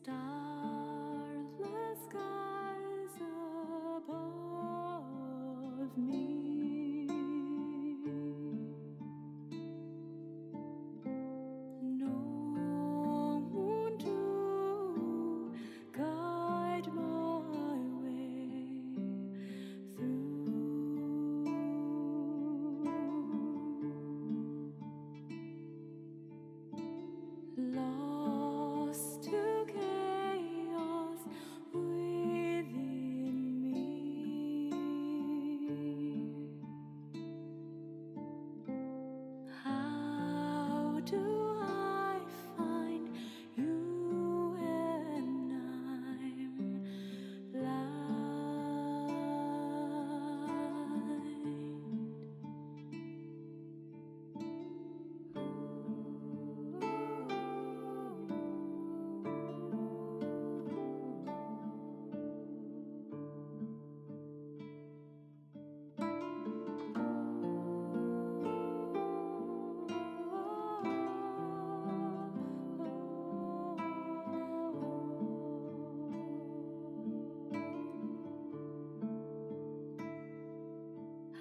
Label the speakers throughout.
Speaker 1: Starless skies above me. No moon to guide my way through. Lost to chaos within me. How do I find you when I'm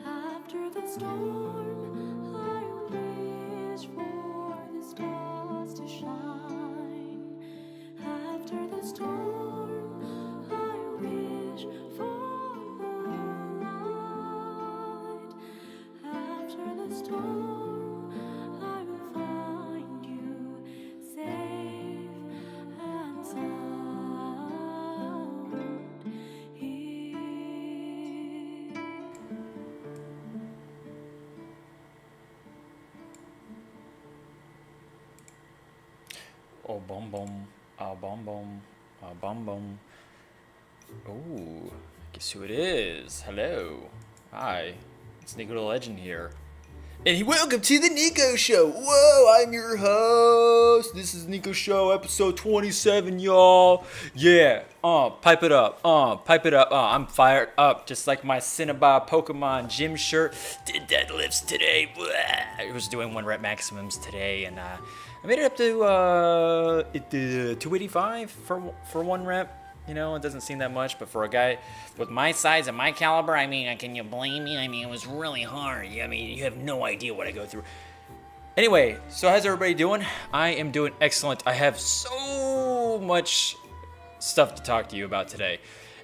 Speaker 1: After the storm, I wish for the stars to shine. After the storm, I wish for the light. After the storm, I will find you safe and sound here.
Speaker 2: Oh, bum bum, bum bum, bum bum. Oh, guess who it is? Hello. Hi, it's NikoTheLegend here. And welcome to the Niko Show. Whoa, I'm your host. This is Niko Show episode 27, y'all. Yeah, pipe it up. Pipe it up. I'm fired up, just like my Cinnabon Pokemon gym shirt. Did deadlifts today. Blah. I was doing 1 rep maximums today, and I made it up to 285 for 1 rep. You know, it doesn't seem that much, but for a guy with my size and my caliber, I mean, can you blame me? I mean, it was really hard. I mean, you have no idea what I go through. Anyway, so how's everybody doing? I am doing excellent. I have so much stuff to talk to you about today.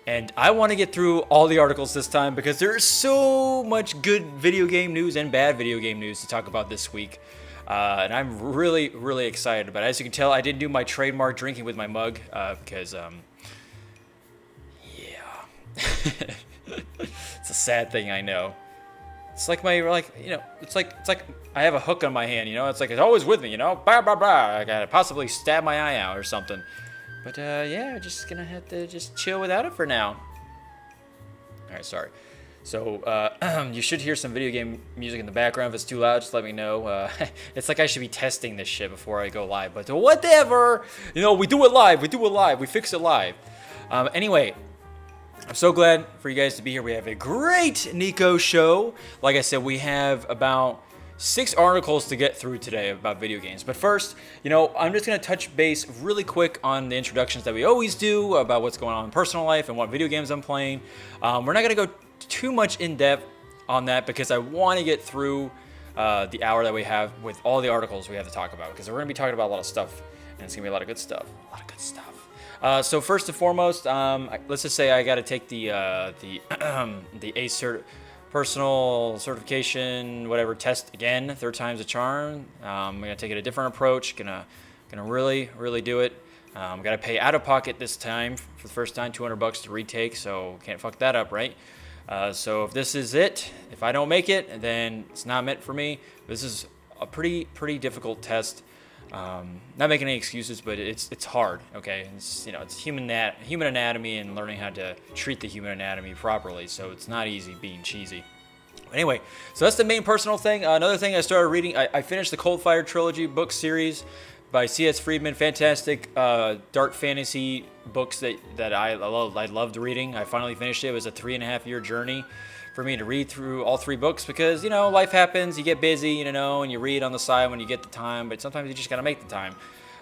Speaker 2: And I want to get through all the articles this time because there's so much good video game news and bad video game news to talk about this week. And I'm really, really excited about it. As you can tell, I didn't do my trademark drinking with my mug because... it's a sad thing, I know. It's like it's like I have a hook on my hand, you know. It's like it's always with me, you know. Blah blah blah. I gotta possibly stab my eye out or something. But yeah, just gonna have to just chill without it for now. All right, sorry. So you should hear some video game music in the background. If it's too loud, just let me know. It's like I should be testing this shit before I go live. But whatever, you know, we do it live. We fix it live. Anyway. I'm so glad for you guys to be here. We have a great Niko show. Like I said, we have about 6 articles to get through today about video games. But first, you know, I'm just going to touch base really quick on the introductions that we always do about what's going on in personal life and what video games I'm playing. We're not going to go too much in depth on that because I want to get through the hour that we have with all the articles we have to talk about, because we're going to be talking about a lot of stuff, and it's going to be a lot of good stuff. So first and foremost, let's just say I got to take the ACE personal certification, whatever test again, 3rd time's a charm. I'm gonna take it a different approach. Gonna really do it. Gotta pay out of pocket this time for the first time, $200 to retake. So can't fuck that up, right? So if this is it, if I don't make it, then it's not meant for me. This is a pretty difficult test. Not making any excuses, but it's hard. Okay, it's human anatomy and learning how to treat the human anatomy properly. So it's not easy being cheesy. Anyway, so that's the main personal thing. Another thing I started reading, I finished the Cold Fire trilogy book series by C.S. Friedman. Fantastic dark fantasy books that I loved reading. I finally finished it. It was a 3.5-year journey for me to read through all 3 books because, you know, life happens, you get busy, you know, and you read on the side when you get the time, but sometimes you just gotta make the time.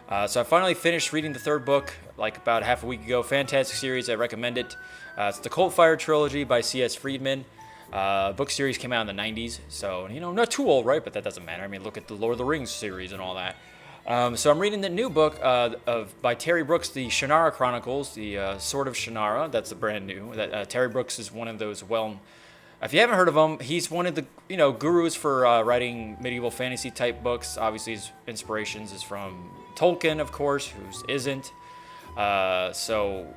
Speaker 2: So I finally finished reading the third book like about half a week ago. Fantastic series. I recommend it. It's the Cold Fire trilogy by C.S. Friedman. Book series came out in the 90s, so, not too old, right? But that doesn't matter. I mean, look at the Lord of the Rings series and all that. So I'm reading the new book by Terry Brooks, the Shannara Chronicles, the Sword of Shannara. That's the brand new. Terry Brooks is one of those if you haven't heard of him, he's one of the gurus for writing medieval fantasy type books. Obviously, his inspirations is from Tolkien, of course, whose isn't. So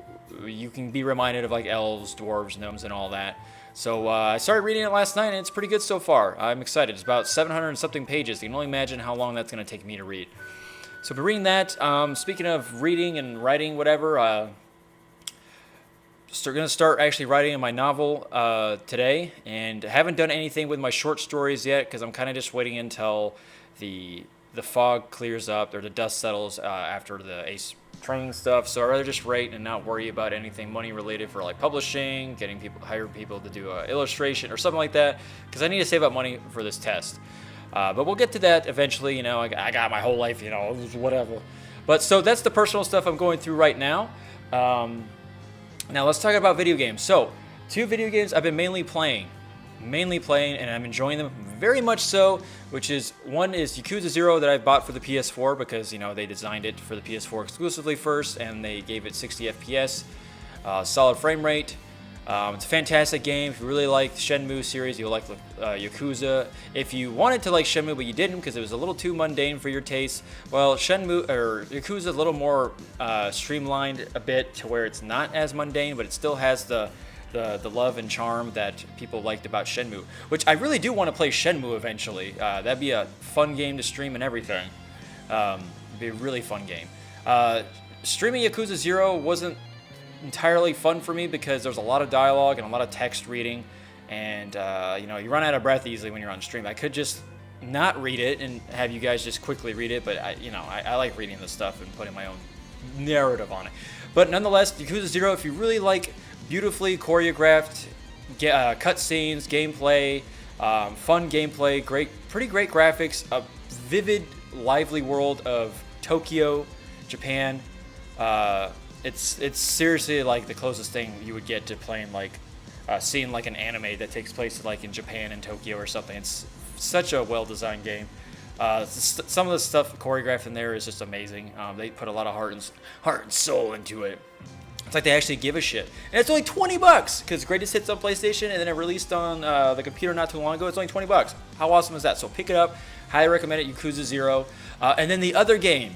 Speaker 2: you can be reminded of like elves, dwarves, gnomes, and all that. So I started reading it last night, and it's pretty good so far. I'm excited. It's about 700 and something pages. You can only imagine how long that's going to take me to read. So I've been reading that. Speaking of reading and writing, whatever, going to start actually writing in my novel today, and haven't done anything with my short stories yet because I'm kind of just waiting until the fog clears up or the dust settles after the ACE training stuff. So I'd rather just write and not worry about anything money related for like publishing, hiring people to do illustration or something like that, because I need to save up money for this test. But we'll get to that eventually. I got my whole life, whatever. But so that's the personal stuff I'm going through right now. Now let's talk about video games. So 2 video games I've been mainly playing, and I'm enjoying them very much so, which is, one is Yakuza 0 that I bought for the PS4 because, they designed it for the PS4 exclusively first, and they gave it 60 FPS, solid frame rate. It's a fantastic game. If you really like the Shenmue series, you'll like Yakuza. If you wanted to like Shenmue but you didn't because it was a little too mundane for your taste, well, Yakuza is a little more streamlined a bit to where it's not as mundane, but it still has the love and charm that people liked about Shenmue, which I really do want to play Shenmue eventually. That'd be a fun game to stream and everything. It'd be a really fun game. Streaming Yakuza 0 wasn't entirely fun for me because there's a lot of dialogue and a lot of text reading, and you run out of breath easily when you're on stream. I could just not read it and have you guys just quickly read it, but I like reading this stuff and putting my own narrative on it. But nonetheless, Yakuza 0, if you really like beautifully choreographed cutscenes, gameplay, fun gameplay, pretty great graphics, a vivid, lively world of Tokyo, Japan. It's seriously like the closest thing you would get to playing seeing like an anime that takes place like in Japan and Tokyo or something. It's such a well-designed game. Some of the stuff choreographed in there is just amazing. They put a lot of heart and soul into it. It's like they actually give a shit. And it's only $20 because greatest hits on PlayStation, and then it released on the computer not too long ago. It's only $20. How awesome is that? So pick it up. Highly recommend it, Yakuza 0. And then the other game.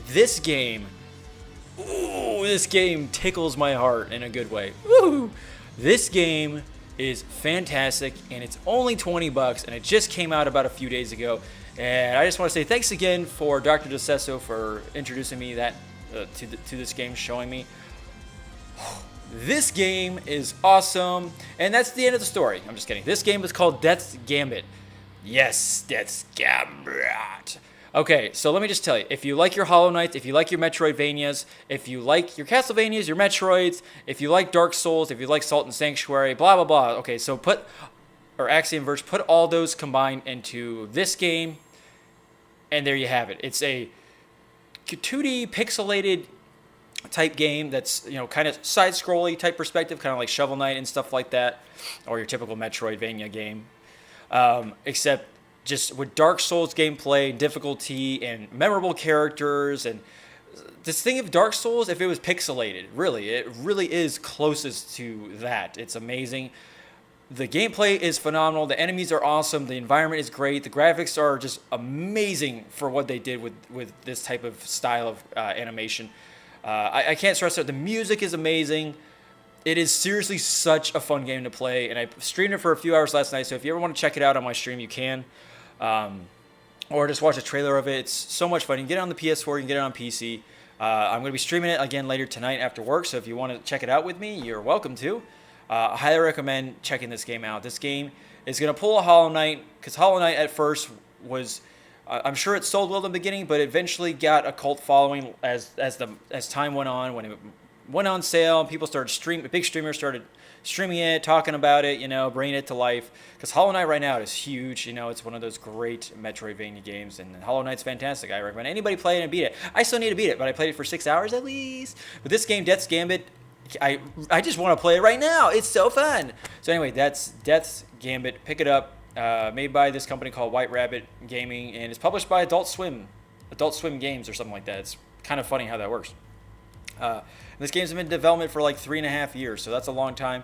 Speaker 2: This game tickles my heart in a good way. Woo! This game is fantastic, and it's only $20, and it just came out about a few days ago. And I just want to say thanks again for Dr. DeCesso for introducing me to this game, showing me. This game is awesome, and that's the end of the story. I'm just kidding. This game is called Death's Gambit. Yes, Death's Gambit. Okay, so let me just tell you, if you like your Hollow Knights, if you like your Metroidvanias, if you like your Castlevanias, your Metroids, if you like Dark Souls, if you like Salt and Sanctuary, blah, blah, blah. Okay, so Axiom Verge, put all those combined into this game, and there you have it. It's a 2D pixelated type game that's, kind of side-scrolly type perspective, kind of like Shovel Knight and stuff like that, or your typical Metroidvania game, except just with Dark Souls gameplay, difficulty, and memorable characters. And this thing of Dark Souls, if it was pixelated, it really is closest to that. It's amazing. The gameplay is phenomenal. The enemies are awesome. The environment is great. The graphics are just amazing for what they did with this type of style of animation. I can't stress it. The music is amazing. It is seriously such a fun game to play, and I streamed it for a few hours last night, so if you ever want to check it out on my stream, you can. Or just watch a trailer of it. It's so much fun. You can get it on the PS4, you can get it on PC. I'm going to be streaming it again later tonight after work, so if you want to check it out with me, you're welcome to. I highly recommend checking this game out. This game is going to pull a Hollow Knight, because Hollow Knight at first was... I'm sure it sold well in the beginning, but eventually got a cult following as time went on, when it went on sale, and people started streaming. Big streamers started streaming it, talking about it, bringing it to life. Because Hollow Knight right now is huge. It's one of those great Metroidvania games, and Hollow Knight's fantastic. I recommend anybody play it and beat it. I still need to beat it, but I played it for 6 hours at least. But this game, Death's Gambit, I just want to play it right now. It's so fun. So anyway, that's Death's Gambit. Pick it up. Made by this company called White Rabbit Gaming, and it's published by Adult Swim Games or something like that. It's kind of funny how that works. This game's been in development for like 3.5 years, so that's a long time.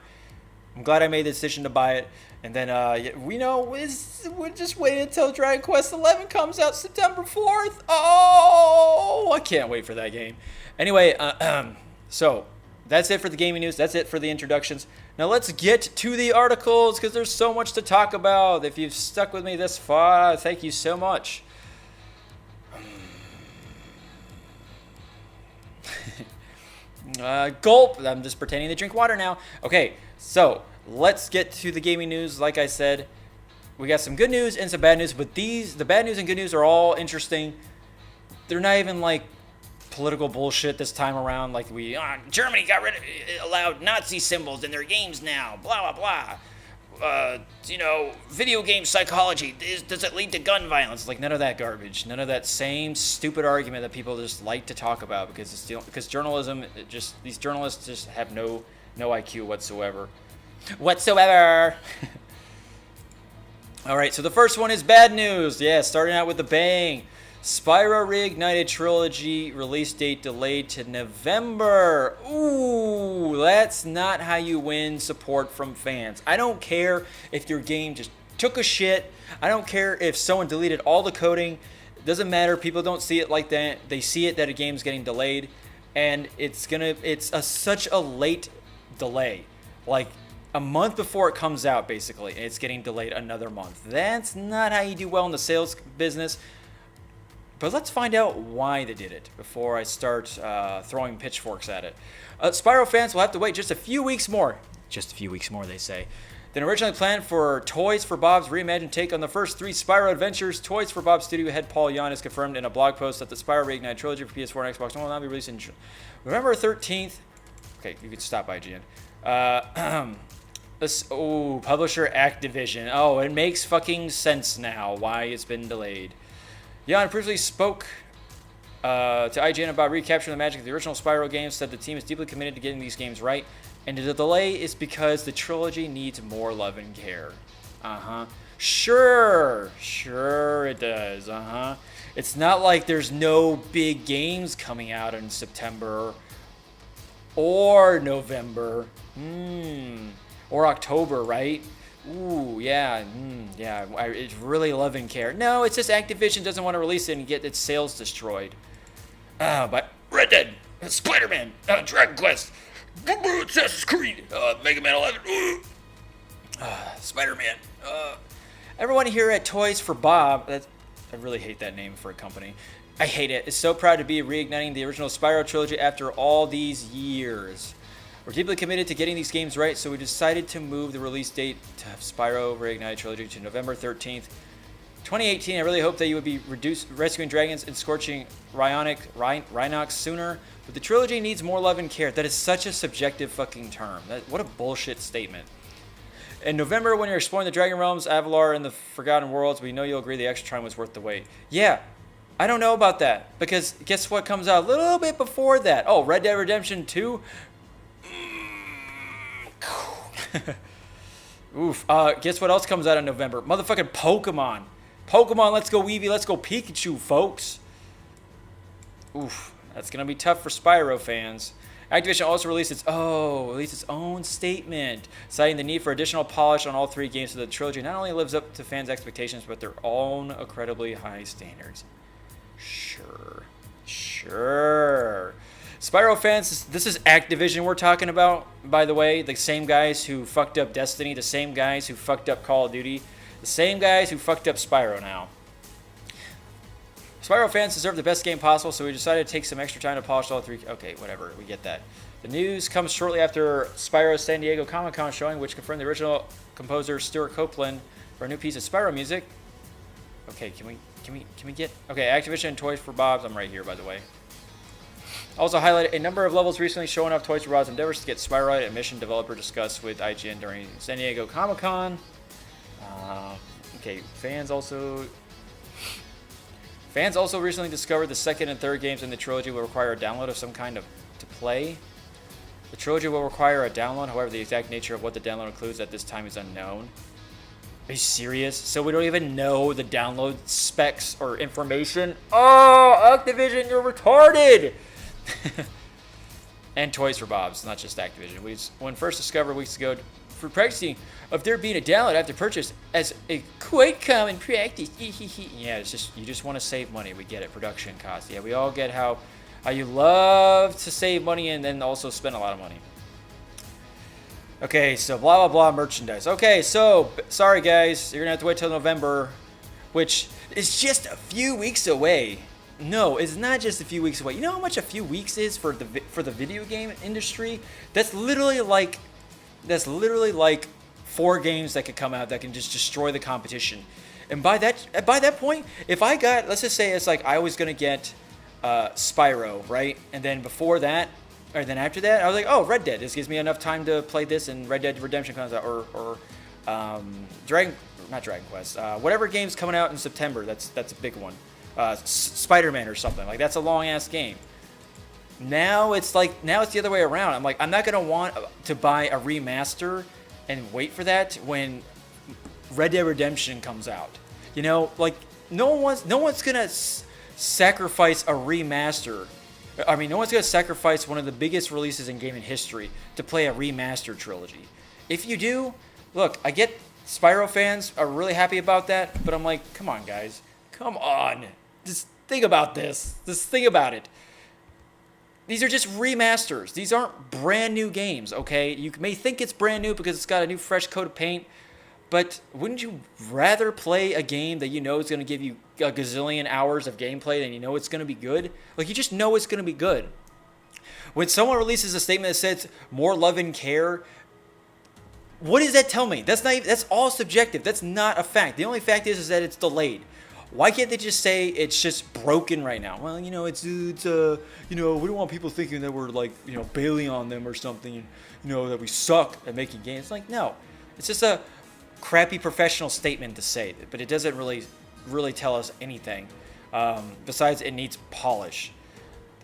Speaker 2: I'm glad I made the decision to buy it. And then we're just waiting until Dragon Quest XI comes out September 4th. Oh, I can't wait for that game. Anyway, so that's it for the gaming news. That's it for the introductions. Now let's get to the articles, because there's so much to talk about. If you've stuck with me this far, thank you so much. Gulp. I'm just pretending to drink water now. Okay, so let's get to the gaming news. Like I said, we got some good news and some bad news, but the bad news and good news are all interesting. They're not even like political bullshit this time around. Like Germany allowed Nazi symbols in their games now. Blah blah blah. Video game psychology. Does it lead to gun violence? Like none of that garbage. None of that same stupid argument that people just like to talk about because journalism. These journalists just have no IQ whatsoever. All right, so the first one is bad news. Yeah, starting out with a bang. Spyro Reignited Trilogy release date delayed to November. Ooh, that's not how you win support from fans. I don't care if your game just took a shit. I don't care if someone deleted all the coding. It doesn't matter. People don't see it like that. They see it that a game's getting delayed, and it's such a late delay. Like a month before it comes out, basically, and it's getting delayed another month. That's not how you do well in the sales business. But let's find out why they did it before I start throwing pitchforks at it. Spyro fans will have to wait just a few weeks more. Just a few weeks more, they say. Than originally planned for Toys for Bob's reimagined take on the first 3 Spyro adventures. Toys for Bob studio head Paul Yan has confirmed in a blog post that the Spyro Reignited trilogy for PS4 and Xbox One will now be released in November 13th. Okay, you can stop by, GN. Publisher Activision. Oh, it makes fucking sense now why it's been delayed. Jan previously spoke to IGN about recapturing the magic of the original Spyro games, said the team is deeply committed to getting these games right, and the delay is because the trilogy needs more love and care. Sure it does. It's not like there's no big games coming out in September or November or October, right? Ooh, yeah, it's really love and care. No, it's just Activision doesn't want to release it and get its sales destroyed. But Red Dead, Spider-Man, Dragon Quest, Assassin's Creed, Mega Man 11, Spider-Man. Everyone here at Toys for Bob, I really hate that name for a company. I hate it. It's so proud to be reigniting the original Spyro trilogy after all these years. We're deeply committed to getting these games right, so we decided to move the release date to Spyro Reignited Trilogy to November 13th, 2018. I really hope that you would be rescuing dragons and scorching Rhinox sooner, but the trilogy needs more love and care. That is such a subjective fucking term. What a bullshit statement. In November, when you're exploring the Dragon Realms, Avalar, and the Forgotten Worlds, we know you'll agree the extra time was worth the wait. Yeah, I don't know about that, because guess what comes out a little bit before that? Oh, Red Dead Redemption 2? Oof. Guess what else comes out in November? Motherfucking Pokemon. Pokemon, let's go Eevee, let's go Pikachu, folks. Oof. That's going to be tough for Spyro fans. Activision also released its own statement, citing the need for additional polish on all 3 games so that the trilogy not only lives up to fans' expectations, but their own incredibly high standards. Sure. Spyro fans, this is Activision we're talking about, by the way. The same guys who fucked up Destiny, the same guys who fucked up Call of Duty, the same guys who fucked up Spyro now. Spyro fans deserve the best game possible, so we decided to take some extra time to polish all 3. Okay, whatever, we get that. The news comes shortly after Spyro's San Diego Comic-Con showing, which confirmed the original composer Stuart Copeland for a new piece of Spyro music. Okay, can we get... Okay, Activision and Toys for Bob's. I'm right here, by the way. Also highlighted a number of levels recently showing off Toys for Bob's endeavors to get Spyro a mission developer discussed with IGN during San Diego Comic-Con. Okay, fans also recently discovered the second and third games in the trilogy will require a download of some kind to play. The trilogy will require a download, however, the exact nature of what the download includes at this time is unknown. Are you serious? So we don't even know the download specs or information? Oh, Activision, you're retarded! And Toys for Bob's, not just Activision. When first discovered weeks ago, for practicing of there being a download after purchase as a quite common practice. Yeah, it's just you just want to save money. We get it. Production costs. Yeah, we all get how you love to save money and then also spend a lot of money. Okay, so blah, blah, blah merchandise. Okay, so, sorry guys, you're going to have to wait till November, which is just a few weeks away. No, it's not just a few weeks away. You know how much a few weeks is for the video game industry? That's literally like 4 games that could come out that can just destroy the competition. And by that point, if I got, let's just say it's like I was going to get Spyro, right? And then before that, or then after that, I was like, oh, Red Dead. This gives me enough time to play this, and Red Dead Redemption comes out, or not Dragon Quest, whatever game's coming out in September. That's a big one. Spider-Man or something. Like that's a long ass game. Now it's the other way around. I'm like, I'm not gonna want to buy a remaster and wait for that when Red Dead Redemption comes out. You know, like no one's gonna sacrifice a remaster. I mean, no one's going to sacrifice one of the biggest releases in gaming history to play a remastered trilogy. If you do, look, I get Spyro fans are really happy about that, but I'm like, come on, guys. Come on. Just think about this. Just think about it. These are just remasters. These aren't brand new games, okay? You may think it's brand new because it's got a new fresh coat of paint, but wouldn't you rather play a game that you know is going to give you a gazillion hours of gameplay than you know it's going to be good? Like, you just know it's going to be good. When someone releases a statement that says more love and care, what does that tell me? That's all subjective. That's not a fact. The only fact is that it's delayed. Why can't they just say it's just broken right now? Well, you know, it's we don't want people thinking that we're like, bailing on them or something, that we suck at making games. Like, no. It's just a crappy professional statement to say, but it doesn't really tell us anything besides it needs polish.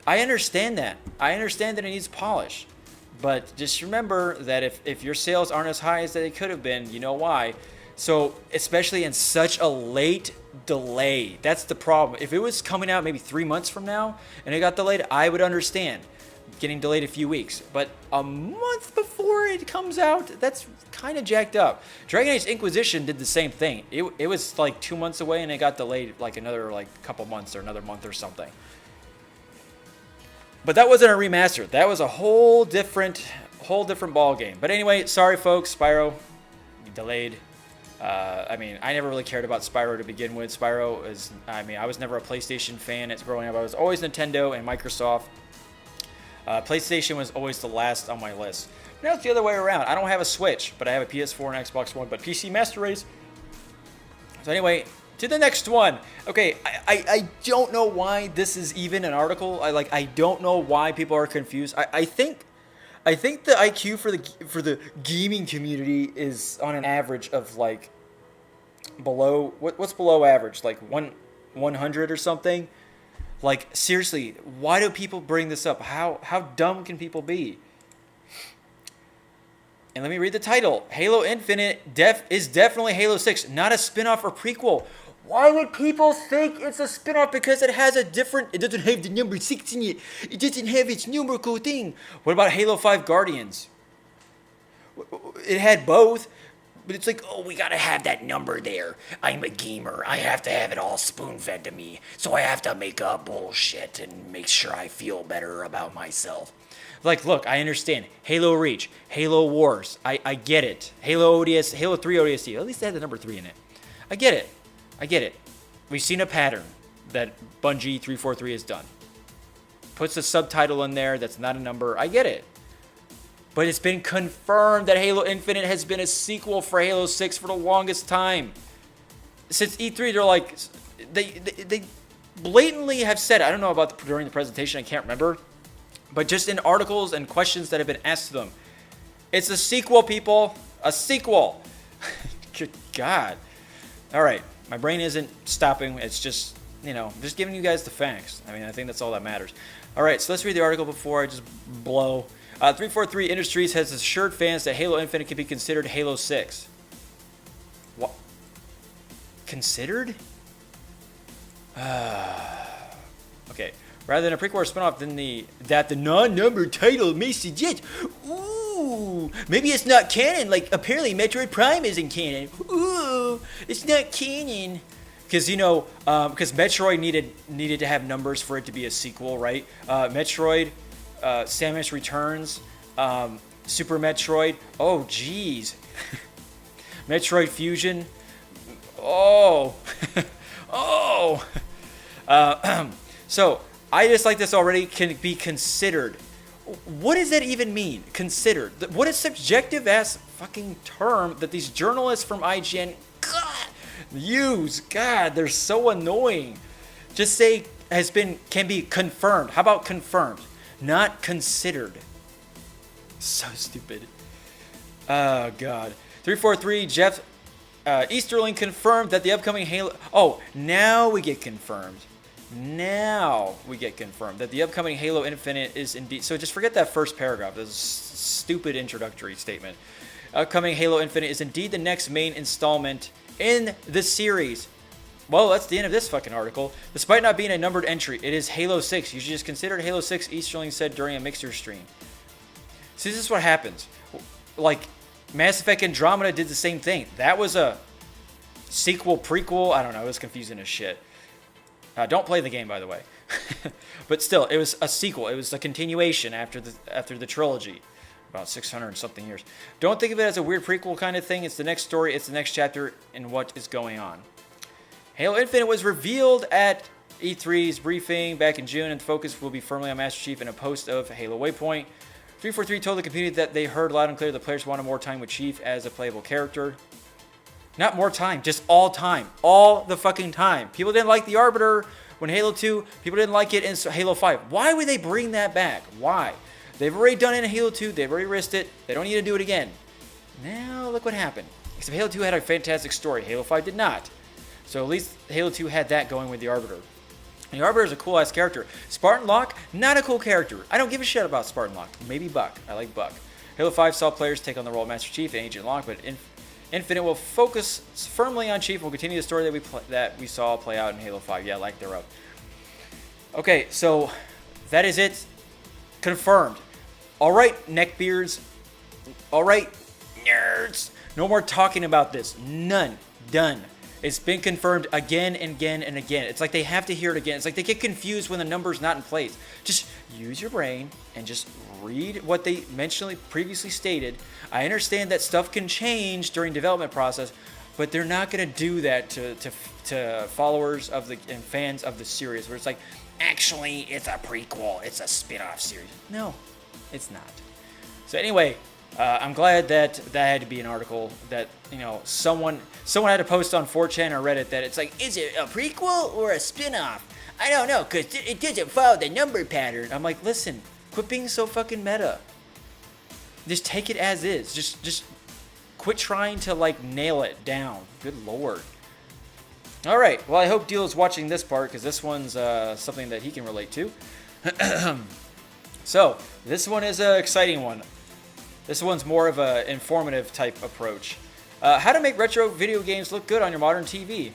Speaker 2: I understand that it needs polish, but just remember that if your sales aren't as high as they could have been, you know why. So especially in such a late delay, that's the problem. If it was coming out maybe 3 months from now and it got delayed, I would understand getting delayed a few weeks, but a month before it comes out, that's kind of jacked up. Dragon Age Inquisition did the same thing. It was like 2 months away and it got delayed like another couple months or another month or something. But that wasn't a remaster. That was a whole different ball game. But anyway, sorry folks, Spyro, you delayed. I mean, I never really cared about Spyro to begin with. I was never a PlayStation fan. It's growing up. I was always Nintendo and Microsoft. PlayStation was always the last on my list. Now it's the other way around. I don't have a Switch, but I have a PS4 and Xbox One, but PC Master Race. So anyway, to the next one. Okay, I don't know why this is even an article. I don't know why people are confused. I think the IQ for the gaming community is on an average of like below what's below average, like 100 or something. Like, seriously, why do people bring this up? How dumb can people be? And let me read the title. Halo Infinite is definitely Halo 6, not a spin-off or prequel. Why would people think it's a spin-off? Because it doesn't have the number 6 in it. It doesn't have its numerical thing. What about Halo 5 Guardians? It had both. But it's like, oh, we gotta have that number there. I'm a gamer. I have to have it all spoon-fed to me. So I have to make up bullshit and make sure I feel better about myself. Like, look, I understand. Halo Reach, Halo Wars. I get it. Halo 3 ODST. At least they had the number 3 in it. I get it. We've seen a pattern that Bungie 343 has done. Puts a subtitle in there that's not a number. I get it. But it's been confirmed that Halo Infinite has been a sequel for Halo 6 for the longest time. Since E3, they're like, they blatantly have said, I don't know about during the presentation, I can't remember. but just in articles and questions that have been asked to them. It's a sequel, people. A sequel. Good God. All right. My brain isn't stopping. It's just, just giving you guys the facts. I mean, I think that's all that matters. All right, so let's read the article before I just blow. 343 Industries has assured fans that Halo Infinite can be considered Halo 6. What? Considered? Okay. Rather than a prequel or spinoff, that the non-numbered title may suggest. Ooh, maybe it's not canon. Like apparently, Metroid Prime isn't canon. Ooh, it's not canon. Because because Metroid needed to have numbers for it to be a sequel, right? Metroid, Samus Returns, Super Metroid. Oh, geez. Metroid Fusion. Oh, oh. So I just like this already. Can be considered. What does that even mean? Considered. What a subjective ass fucking term that these journalists from IGN use. God, they're so annoying. Just say can be confirmed. How about confirmed? Not considered. So stupid. Oh God. 343 Jeff Easterling confirmed that the upcoming Halo. Oh, now we get confirmed. Now we get confirmed that the upcoming Halo Infinite is indeed. So just forget that first paragraph. This stupid introductory statement. Upcoming Halo Infinite is indeed the next main installment in the series. Well, that's the end of this fucking article. Despite not being a numbered entry, it is Halo 6. You should just consider Halo 6, Easterling said during a Mixer stream. See, this is what happens. Like, Mass Effect Andromeda did the same thing. That was a sequel, prequel. I don't know. It was confusing as shit. Don't play the game, by the way. But still, it was a sequel. It was a continuation after the trilogy. About 600 and something years. Don't think of it as a weird prequel kind of thing. It's the next story. It's the next chapter in what is going on. Halo Infinite was revealed at E3's briefing back in June, and the focus will be firmly on Master Chief in a post of Halo Waypoint. 343 told the community that they heard loud and clear the players wanted more time with Chief as a playable character. Not more time, just all time. All the fucking time. People didn't like the Arbiter when Halo 2. People didn't like it in Halo 5. Why would they bring that back? Why? They've already done it in Halo 2. They've already risked it. They don't need to do it again. Now, look what happened. Except Halo 2 had a fantastic story. Halo 5 did not. So at least Halo 2 had that going with the Arbiter. And the Arbiter is a cool-ass character. Spartan Locke, not a cool character. I don't give a shit about Spartan Locke. Maybe Buck. I like Buck. Halo 5 saw players take on the role of Master Chief and Agent Locke, but Infinite will focus firmly on Chief and will continue the story that we saw play out in Halo 5. Yeah, like thereof. Okay, so that is it. Confirmed. All right, neckbeards. All right, nerds. No more talking about this. None. Done. It's been confirmed again and again and again. It's like they have to hear it again. It's like they get confused when the number's not in place. Just use your brain and just read what they previously stated. I understand that stuff can change during development process, but they're not going to do that to followers of and fans of the series, where it's like, actually, it's a prequel. It's a spin-off series. No, it's not. So anyway, I'm glad that had to be an article that, someone had to post on 4chan or Reddit that it's like, is it a prequel or a spin-off? I don't know, because it doesn't follow the number pattern. I'm like, listen, quit being so fucking meta. Just take it as is. Just quit trying to, nail it down. Good lord. All right, well, I hope Deal is watching this part, because this one's something that he can relate to. So, this one is an exciting one. This one's more of an informative type approach. How to make retro video games look good on your modern TV.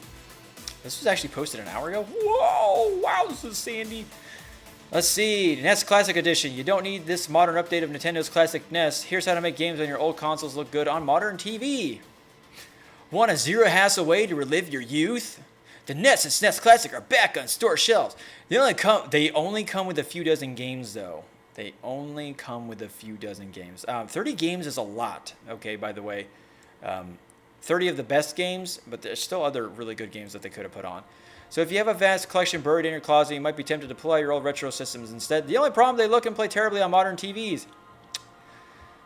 Speaker 2: This was actually posted an hour ago. Whoa, wow, this is Sandy. Let's see, NES Classic Edition. You don't need this modern update of Nintendo's classic NES. Here's how to make games on your old consoles look good on modern TV. Want a zero-hassle way to relive your youth? The NES and SNES Classic are back on store shelves. They only come with a few dozen games, though. They only come with a few dozen games. 30 games is a lot, okay, by the way. 30 of the best games, but there's still other really good games that they could have put on. So if you have a vast collection buried in your closet, you might be tempted to pull out your old retro systems instead. The only problem, they look and play terribly on modern TVs.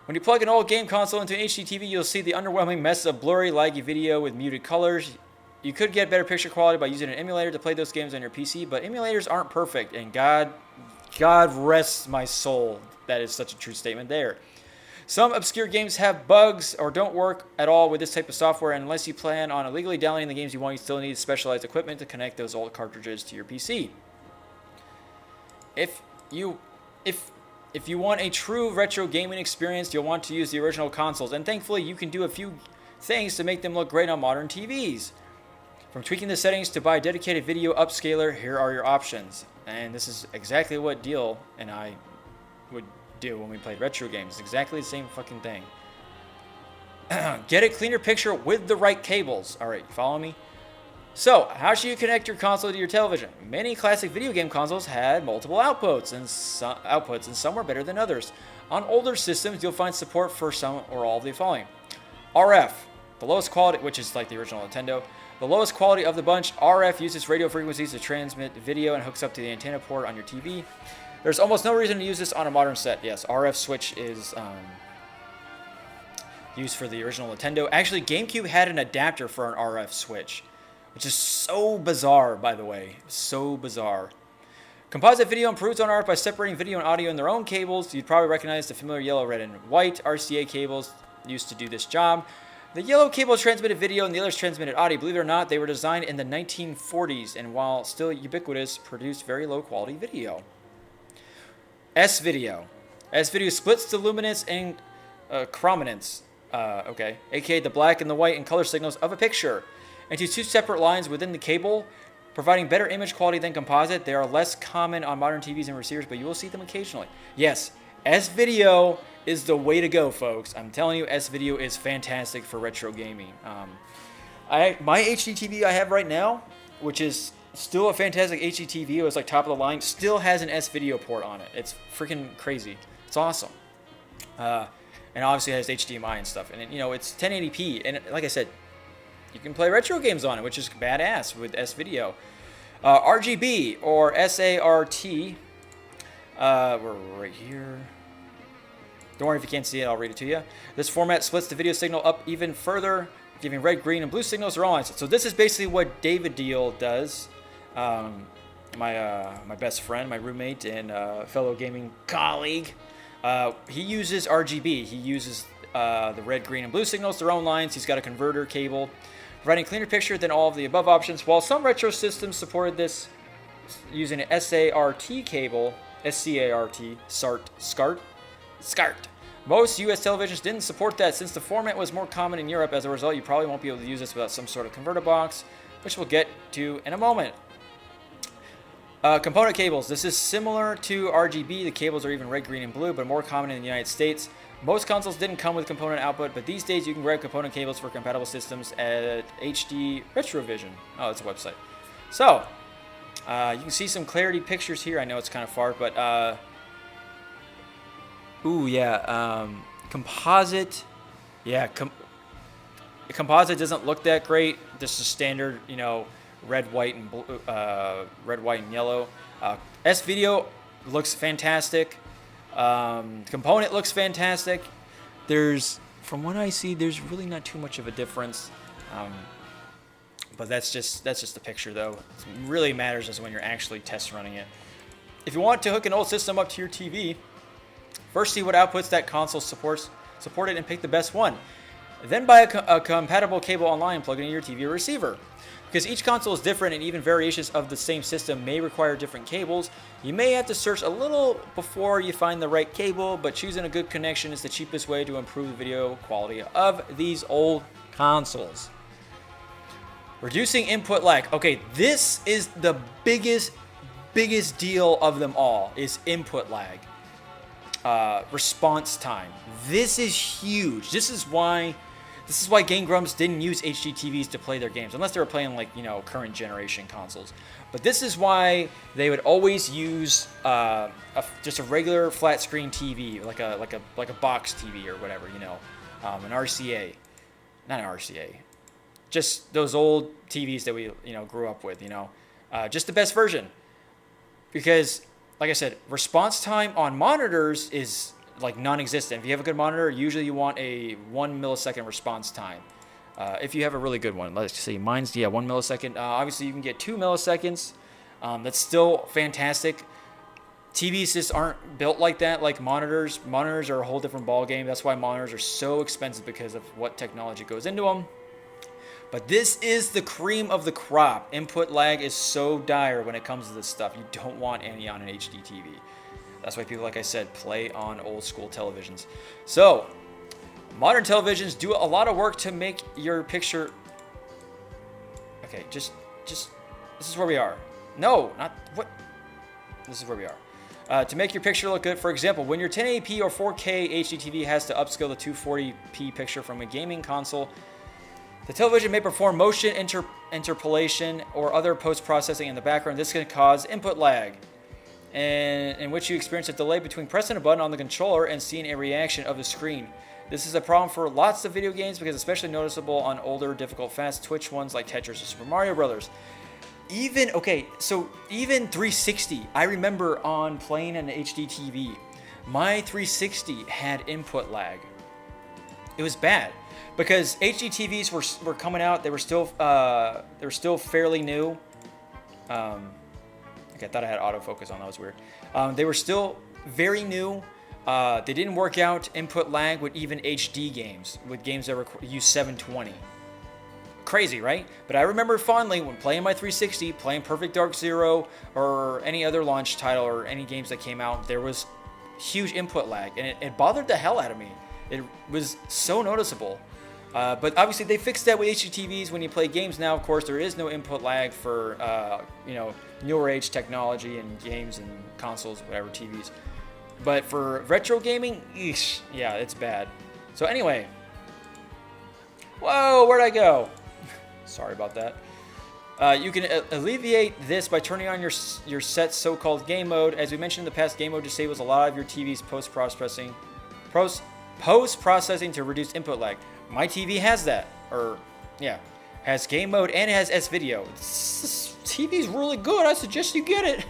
Speaker 2: When you plug an old game console into an HD TV, you'll see the underwhelming mess of blurry, laggy video with muted colors. You could get better picture quality by using an emulator to play those games on your PC, but emulators aren't perfect, and God God rest my soul. That is such a true statement there. Some obscure games have bugs or don't work at all with this type of software. And unless you plan on illegally downloading the games you want, you still need specialized equipment to connect those old cartridges to your PC. If you want a true retro gaming experience, you'll want to use the original consoles. And thankfully, you can do a few things to make them look great on modern TVs. From tweaking the settings to buy a dedicated video upscaler, here are your options. And this is exactly what Deal and I would do when we played retro games. It's exactly the same fucking thing. Get a cleaner picture with the right cables. All right, you follow me? So, how should you connect your console to your television? Many classic video game consoles had multiple outputs, and some were better than others. On older systems, you'll find support for some or all of the following. RF, the lowest quality, which is like the original Nintendo. The lowest quality of the bunch. RF uses radio frequencies to transmit video and hooks up to the antenna port on your TV. There's almost no reason to use this on a modern set. Yes, RF switch is used for the original Nintendo. Actually, GameCube had an adapter for an RF switch, which is so bizarre, by the way. So bizarre. Composite video improves on RF by separating video and audio in their own cables. You'd probably recognize the familiar yellow, red, and white RCA cables used to do this job. The yellow cable transmitted video and the others transmitted audio. Believe it or not, they were designed in the 1940s, and while still ubiquitous, produced very low quality video. S-video. S-video splits the luminance and chrominance, aka the black and the white and color signals of a picture, into two separate lines within the cable, providing better image quality than composite. They are less common on modern TVs and receivers, but you will see them occasionally. Yes, S-video is the way to go, folks. I'm telling you, S-video is fantastic for retro gaming. My HD TV I have right now, which is still a fantastic HD TV, it was like top of the line, still has an S-video port on it. It's freaking crazy. It's awesome. And obviously it has HDMI and stuff. And it's 1080p. And like I said, you can play retro games on it, which is badass with S-video. RGB or SART. We're right here. Don't worry if you can't see it, I'll read it to you. This format splits the video signal up even further, giving red, green, and blue signals are all lines. So this is basically what David Deal does. My best friend, my roommate, and fellow gaming colleague. He uses RGB. He uses the red, green, and blue signals, their own lines. He's got a converter cable, providing a cleaner picture than all of the above options. While some retro systems supported this using an SART cable, SCART. Most US televisions didn't support that. Since the format was more common in Europe, as a result, you probably won't be able to use this without some sort of converter box, which we'll get to in a moment. Component cables. This is similar to RGB. The cables are even red, green, and blue, but more common in the United States. Most consoles didn't come with component output, but these days you can grab component cables for compatible systems at HD Retrovision. Oh, it's a website. So, you can see some clarity pictures here. I know it's kind of far, but composite. Yeah, composite doesn't look that great. This is standard, red, white, and blue, red, white, and yellow. S-video looks fantastic. Component looks fantastic. From what I see, there's really not too much of a difference. But that's just the picture, though. What really matters is when you're actually test running it. If you want to hook an old system up to your TV, first see what outputs that console supported and pick the best one. Then buy a compatible cable online and plug it in your TV or receiver. Because each console is different and even variations of the same system may require different cables, you may have to search a little before you find the right cable, but choosing a good connection is the cheapest way to improve the video quality of these old consoles. Reducing input lag. Okay, this is the biggest deal of them all, is input lag. Response time. This is huge. This is why Game Grumps didn't use HD TVs to play their games, unless they were playing current generation consoles. But this is why they would always use just a regular flat screen TV, like a box TV or whatever, an RCA, not an RCA, just those old TVs that we grew up with, just the best version, because like I said, response time on monitors is like non-existent. If you have a good monitor, usually you want a 1 millisecond response time. If you have a really good one, let's see, mine's 1 millisecond. Obviously, you can get 2 milliseconds. That's still fantastic. TVs just aren't built like that, like monitors. Monitors are a whole different ball game. That's why monitors are so expensive, because of what technology goes into them. But this is the cream of the crop. Input lag is so dire when it comes to this stuff. You don't want any on an HD TV. That's why people, like I said, play on old school televisions. So, modern televisions do a lot of work to make your picture... Okay, just... This is where we are. No, not... What? This is where we are. To make your picture look good, for example, when your 1080p or 4K HD TV has to upscale the 240p picture from a gaming console, the television may perform motion interpolation or other post-processing in the background. This can cause input lag, in which you experience a delay between pressing a button on the controller and seeing a reaction of the screen. This is a problem for lots of video games, because it's especially noticeable on older, difficult, fast Twitch ones like Tetris or Super Mario Brothers. Even 360, I remember on playing an HD TV, my 360 had input lag. It was bad, because HD TVs were coming out. They were still fairly new. Okay, I thought I had autofocus on. That was weird. They were still very new. They didn't work out input lag with even HD games, with games that use 720. Crazy, right? But I remember fondly when playing my 360, playing Perfect Dark Zero or any other launch title or any games that came out, there was huge input lag, and it bothered the hell out of me. It was so noticeable. But obviously they fixed that with HD TVs. When you play games now, of course, there is no input lag for newer age technology and games and consoles, whatever, TVs. But for retro gaming, eesh, yeah, it's bad. So anyway, whoa, where'd I go? Sorry about that. You can alleviate this by turning on your set's so-called game mode. As we mentioned in the past, game mode disables a lot of your TV's post-processing to reduce input lag. My TV has that, has game mode and it has S-Video. This TV's really good. I suggest you get it.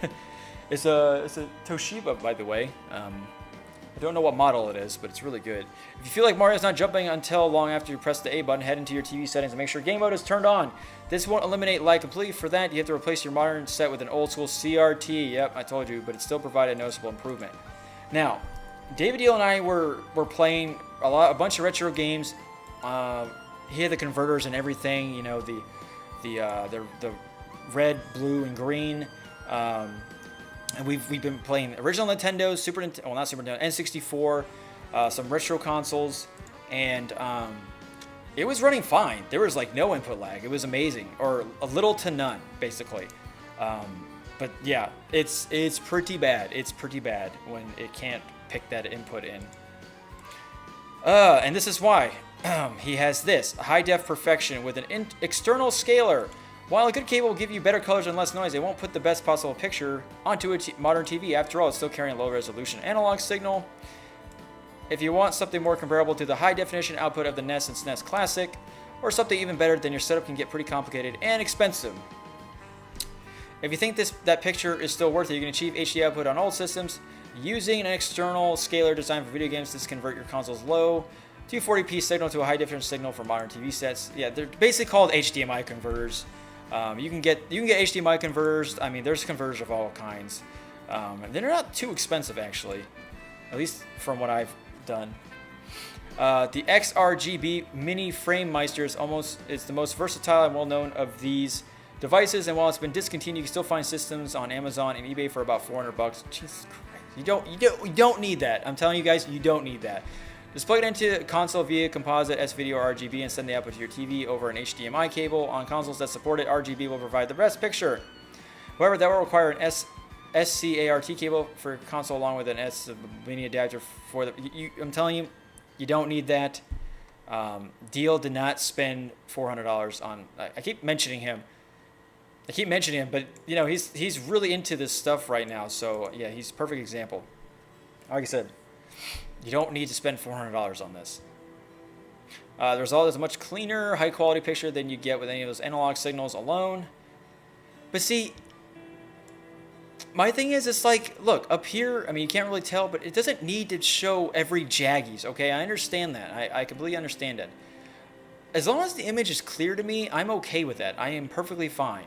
Speaker 2: It's a Toshiba, by the way. I don't know what model it is, but it's really good. If you feel like Mario's not jumping until long after you press the A button, head into your TV settings and make sure game mode is turned on. This won't eliminate lag completely. For that, you have to replace your modern set with an old school CRT. Yep, I told you, but it still provided a noticeable improvement. Now, David Deal and I were playing a bunch of retro games. He had the converters and everything, the red, blue, and green. And we've been playing original Nintendo, N64, some retro consoles, and it was running fine. There was like no input lag. It was amazing, or a little to none, basically. But yeah, it's pretty bad. It's pretty bad when it can't pick that input in. And this is why he has this high def perfection with an external scaler. While a good cable will give you better colors and less noise, it won't put the best possible picture onto a modern TV. After all, it's still carrying a low-resolution analog signal. If you want something more comparable to the high-definition output of the NES and SNES Classic, or something even better, then your setup can get pretty complicated and expensive. If you think that picture is still worth it, you can achieve HD output on old systems using an external scaler designed for video games. This convert your console's low 240p signal to a high-definition signal for modern TV sets. Yeah, they're basically called HDMI converters. You can get HDMI converters. I mean, there's converters of all kinds. And they're not too expensive, actually, at least from what I've done. The XRGB Mini Frame Meister is the most versatile and well-known of these devices. And while it's been discontinued, you can still find systems on Amazon and eBay for about $400. Jesus Christ, you don't need that. I'm telling you guys, you don't need that. Just plug it into a console via composite, S-Video, or RGB, and send the output to your TV over an HDMI cable. On consoles that support it, RGB will provide the best picture. However, that will require an SCART cable for your console along with an S-Mini adapter for the... I'm telling you, you don't need that. Deal did not spend $400 on... I keep mentioning him, but he's really into this stuff right now. So yeah, he's a perfect example. Like I said, you don't need to spend $400 on this. The result is a much cleaner, high-quality picture than you get with any of those analog signals alone. But see, my thing is, it's like, look, up here, I mean, you can't really tell, but it doesn't need to show every jaggies, okay? I understand that. I completely understand it. As long as the image is clear to me, I'm okay with that. I am perfectly fine.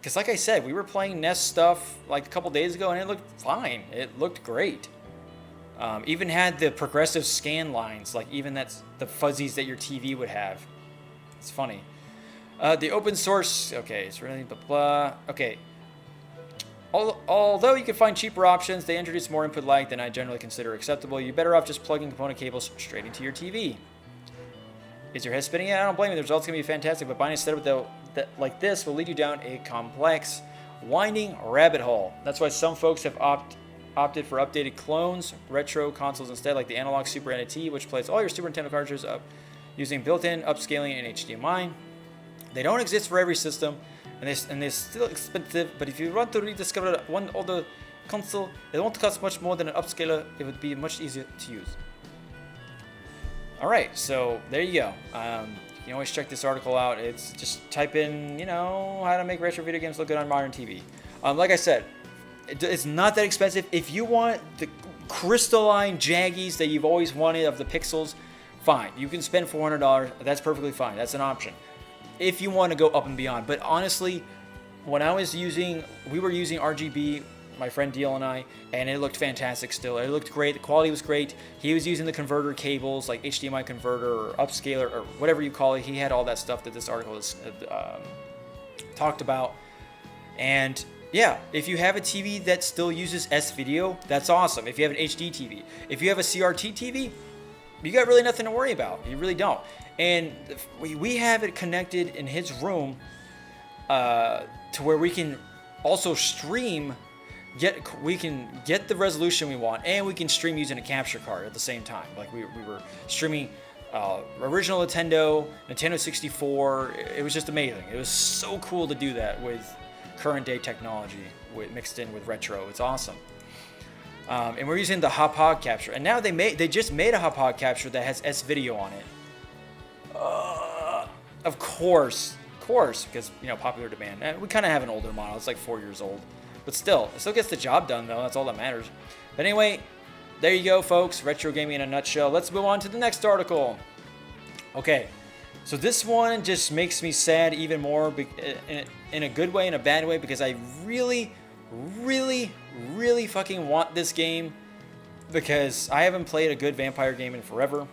Speaker 2: because like I said, we were playing NES stuff like a couple days ago, and it looked fine. It looked great. Even had the progressive scan lines, like even that's the fuzzies that your TV would have. It's funny. The open source, okay, it's really blah blah. Okay. Although you can find cheaper options, they introduce more input lag than I generally consider acceptable. You're better off just plugging component cables straight into your TV. Is your head spinning? Yeah, I don't blame you. The results can be fantastic, but buying a setup like this will lead you down a complex, winding rabbit hole. That's why some folks have opted for updated clones, retro consoles instead, like the analog Super NT, which plays all your Super Nintendo cartridges up using built-in upscaling and HDMI. They don't exist for every system, and they're still expensive, but if you want to rediscover one older console, it won't cost much more than an upscaler. It would be much easier to use. Alright, so there you go. You can always check this article out. It's just type in, you know, how to make retro video games look good on modern TV. Like I said, it's not that expensive. If you want the crystalline jaggies that you've always wanted of the pixels, fine. You can spend $400. That's perfectly fine. That's an option. If you want to go up and beyond. But honestly, when we were using RGB, my friend Deal and I, and it looked fantastic still. It looked great. The quality was great. He was using the converter cables, like HDMI converter or upscaler or whatever you call it. He had all that stuff that this article is talked about. And yeah, if you have a TV that still uses S-Video, that's awesome. If you have an HD TV. If you have a CRT TV, you got really nothing to worry about. You really don't. And we have it connected in his room to where we can also stream, we can get the resolution we want, and we can stream using a capture card at the same time. Like we were streaming original Nintendo 64. It was just amazing. It was so cool to do that with current day technology mixed in with retro. It's awesome. And we're using the hop capture, and now they just made a hop capture that has S-Video on it. Of course, because popular demand. And we kind of have an older model. It's like 4 years old, but still, it still gets the job done though. That's all that matters. But anyway, there you go, folks. Retro gaming in a nutshell. Let's move on to the next article. Okay, so this one just makes me sad even more in a good way and a bad way, because I really fucking want this game, because I haven't played a good vampire game in forever.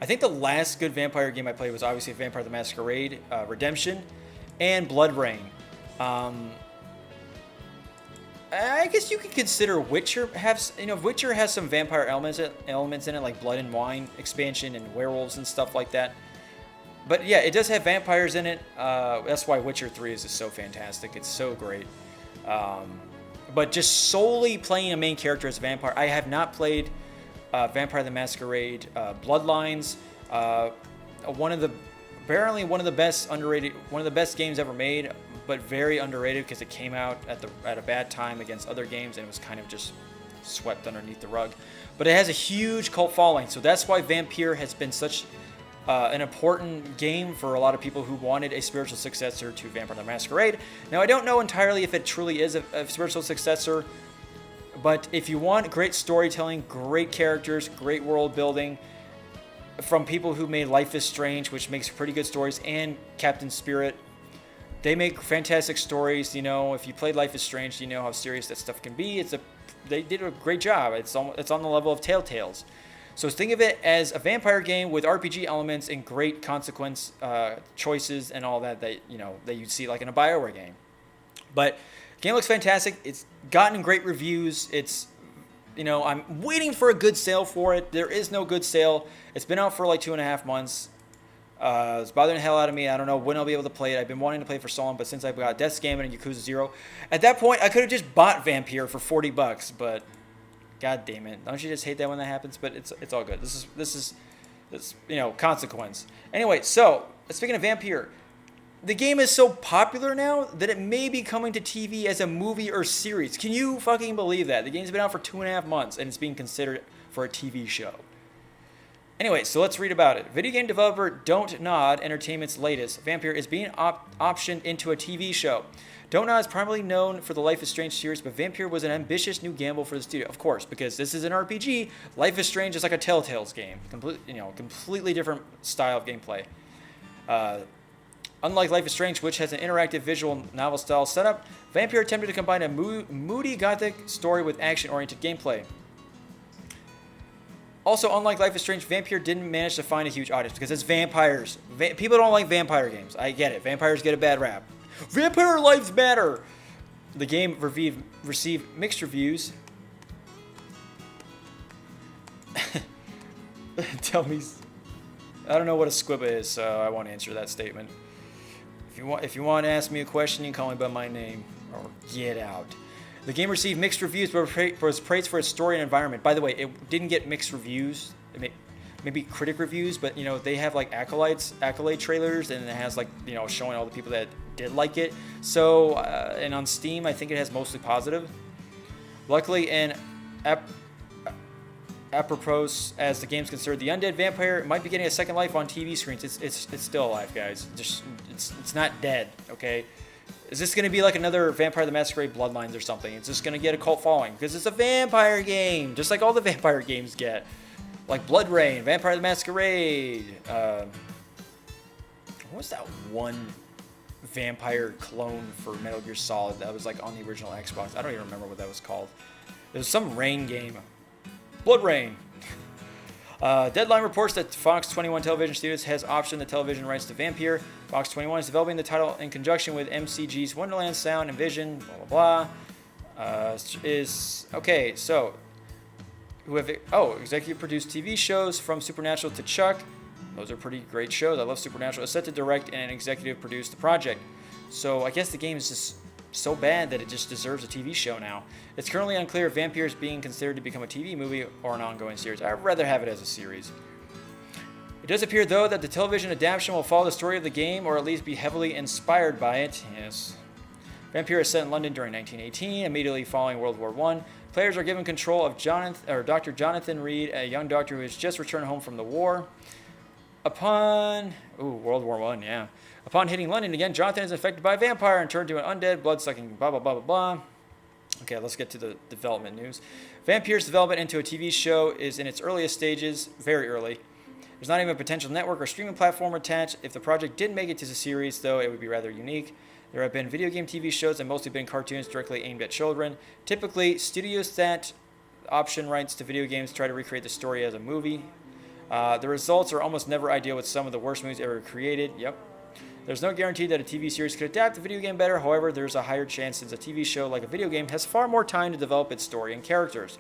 Speaker 2: I think the last good vampire game I played was obviously Vampire the Masquerade, Redemption, and Blood Rain. I guess you could consider Witcher Witcher has some vampire elements in it, like Blood and Wine expansion and werewolves and stuff like that. But yeah, it does have vampires in it. That's why Witcher 3 is just so fantastic. It's so great. But just solely playing a main character as a vampire, I have not played Vampire the Masquerade Bloodlines. One of the best games ever made, but very underrated because it came out at a bad time against other games, and it was kind of just swept underneath the rug. But it has a huge cult following, so that's why Vampyr has been such an important game for a lot of people who wanted a spiritual successor to Vampire the Masquerade. Now, I don't know entirely if it truly is a spiritual successor, but if you want great storytelling, great characters, great world building from people who made Life is Strange, which makes pretty good stories, and Captain Spirit, they make fantastic stories. If you played Life is Strange, you know how serious that stuff can be. They did a great job. It's on the level of Telltales. So think of it as a vampire game with RPG elements and great consequence choices and all that you'd see like in a BioWare game. But the game looks fantastic. It's gotten great reviews. I'm waiting for a good sale for it. There is no good sale. It's been out for like 2.5 months. It's bothering the hell out of me. I don't know when I'll be able to play it. I've been wanting to play it for so long, but since I've got Death's Gambit and Yakuza 0, at that point I could have just bought Vampyr for $40, but god damn it. Don't you just hate that when that happens? But it's all good. This is consequence. Anyway, so speaking of Vampyr, the game is so popular now that it may be coming to TV as a movie or series. Can you fucking believe that? The game's been out for 2.5 months and it's being considered for a TV show. Anyway, so let's read about it. Video game developer Don't Nod Entertainment's latest, Vampyr, is being optioned into a TV show. Don't Nod is primarily known for the Life is Strange series, but Vampyr was an ambitious new gamble for the studio. Of course, because this is an RPG, Life is Strange is like a Telltale's game. Completely different style of gameplay. Unlike Life is Strange, which has an interactive visual novel style setup, Vampyr attempted to combine a moody gothic story with action-oriented gameplay. Also, unlike Life is Strange, Vampyr didn't manage to find a huge audience because it's vampires. People don't like vampire games. I get it. Vampires get a bad rap. Vampire lives matter! The game received mixed reviews. Tell me... I don't know what a squibba is, so I won't answer that statement. If you want to ask me a question, you can call me by my name. Or get out. The game received mixed reviews, but was praised for its story and environment. By the way, it didn't get mixed reviews. Maybe critic reviews, but you know they have like accolade trailers, and it has like showing all the people that did like it. So and on Steam, I think it has mostly positive. Luckily, and apropos as the game's considered, the undead vampire might be getting a second life on TV screens. It's still alive, guys. It's not dead. Okay. Is this going to be like another Vampire the Masquerade Bloodlines or something? It's just going to get a cult following because it's a vampire game, just like all the vampire games get. Like Blood Rain, Vampire the Masquerade. What was that one vampire clone for Metal Gear Solid that was like on the original Xbox? I don't even remember what that was called. It was some Rain game. Blood Rain. Deadline reports that Fox 21 Television Studios has optioned the television rights to Vampyr. Fox 21 is developing the title in conjunction with MCG's Wonderland Sound and Vision. Blah blah blah. Okay. So, executive produced TV shows from Supernatural to Chuck. Those are pretty great shows. I love Supernatural. Is set to direct and executive produce the project. So I guess the game is just so bad that it just deserves a TV show now. It's currently unclear if Vampyr is being considered to become a TV movie or an ongoing series. I'd rather have it as a series. It does appear, though, that the television adaptation will follow the story of the game or at least be heavily inspired by it. Yes. Vampyr is set in London during 1918, immediately following World War I. Players are given control of Dr. Jonathan Reed, a young doctor who has just returned home from the war. World War I, yeah. Upon hitting London again, Jonathan is infected by a vampire and turned to an undead, blood-sucking, blah, blah, blah, blah, blah. Okay, let's get to the development news. Vampyr's development into a TV show is in its earliest stages, very early. There's not even a potential network or streaming platform attached. If the project did make it to the series, though, it would be rather unique. There have been video game TV shows and mostly been cartoons directly aimed at children. Typically, studios that option rights to video games try to recreate the story as a movie. The results are almost never ideal, with some of the worst movies ever created. Yep. There's no guarantee that a TV series could adapt the video game better. However, there's a higher chance since a TV show, like a video game, has far more time to develop its story and characters.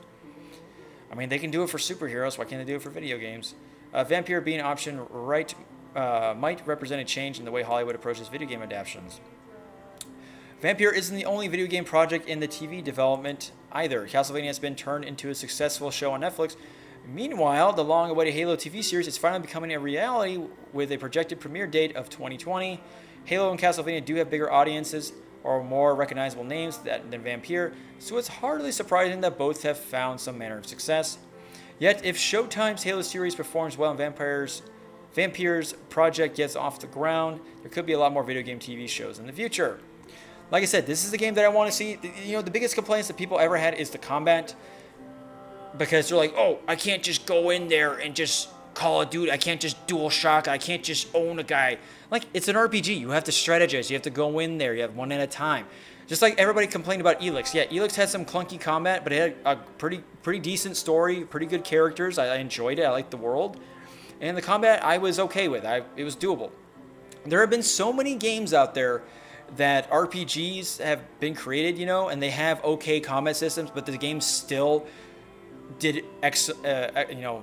Speaker 2: I mean, they can do it for superheroes. Why can't they do it for video games? Vampyr being optioned right might represent a change in the way Hollywood approaches video game adaptations. Vampyr isn't the only video game project in the TV development either. Castlevania has been turned into a successful show on Netflix. Meanwhile, the long-awaited Halo TV series is finally becoming a reality with a projected premiere date of 2020. Halo and Castlevania do have bigger audiences or more recognizable names than Vampyr, so it's hardly surprising that both have found some manner of success. Yet, if Showtime's Halo series performs well and Vampyr's project gets off the ground, there could be a lot more video game TV shows in the future. Like I said, this is the game that I want to see. The biggest complaints that people ever had is the combat. Because they're like, oh, I can't just go in there and just call a dude. I can't just dual shock. I can't just own a guy. Like, it's an RPG. You have to strategize. You have to go in there. You have one at a time. Just like everybody complained about Elix. Yeah, Elix had some clunky combat, but it had a pretty decent story, pretty good characters. I enjoyed it. I liked the world. And the combat I was okay with. It was doable. There have been so many games out there that RPGs have been created, and they have okay combat systems, but the game still did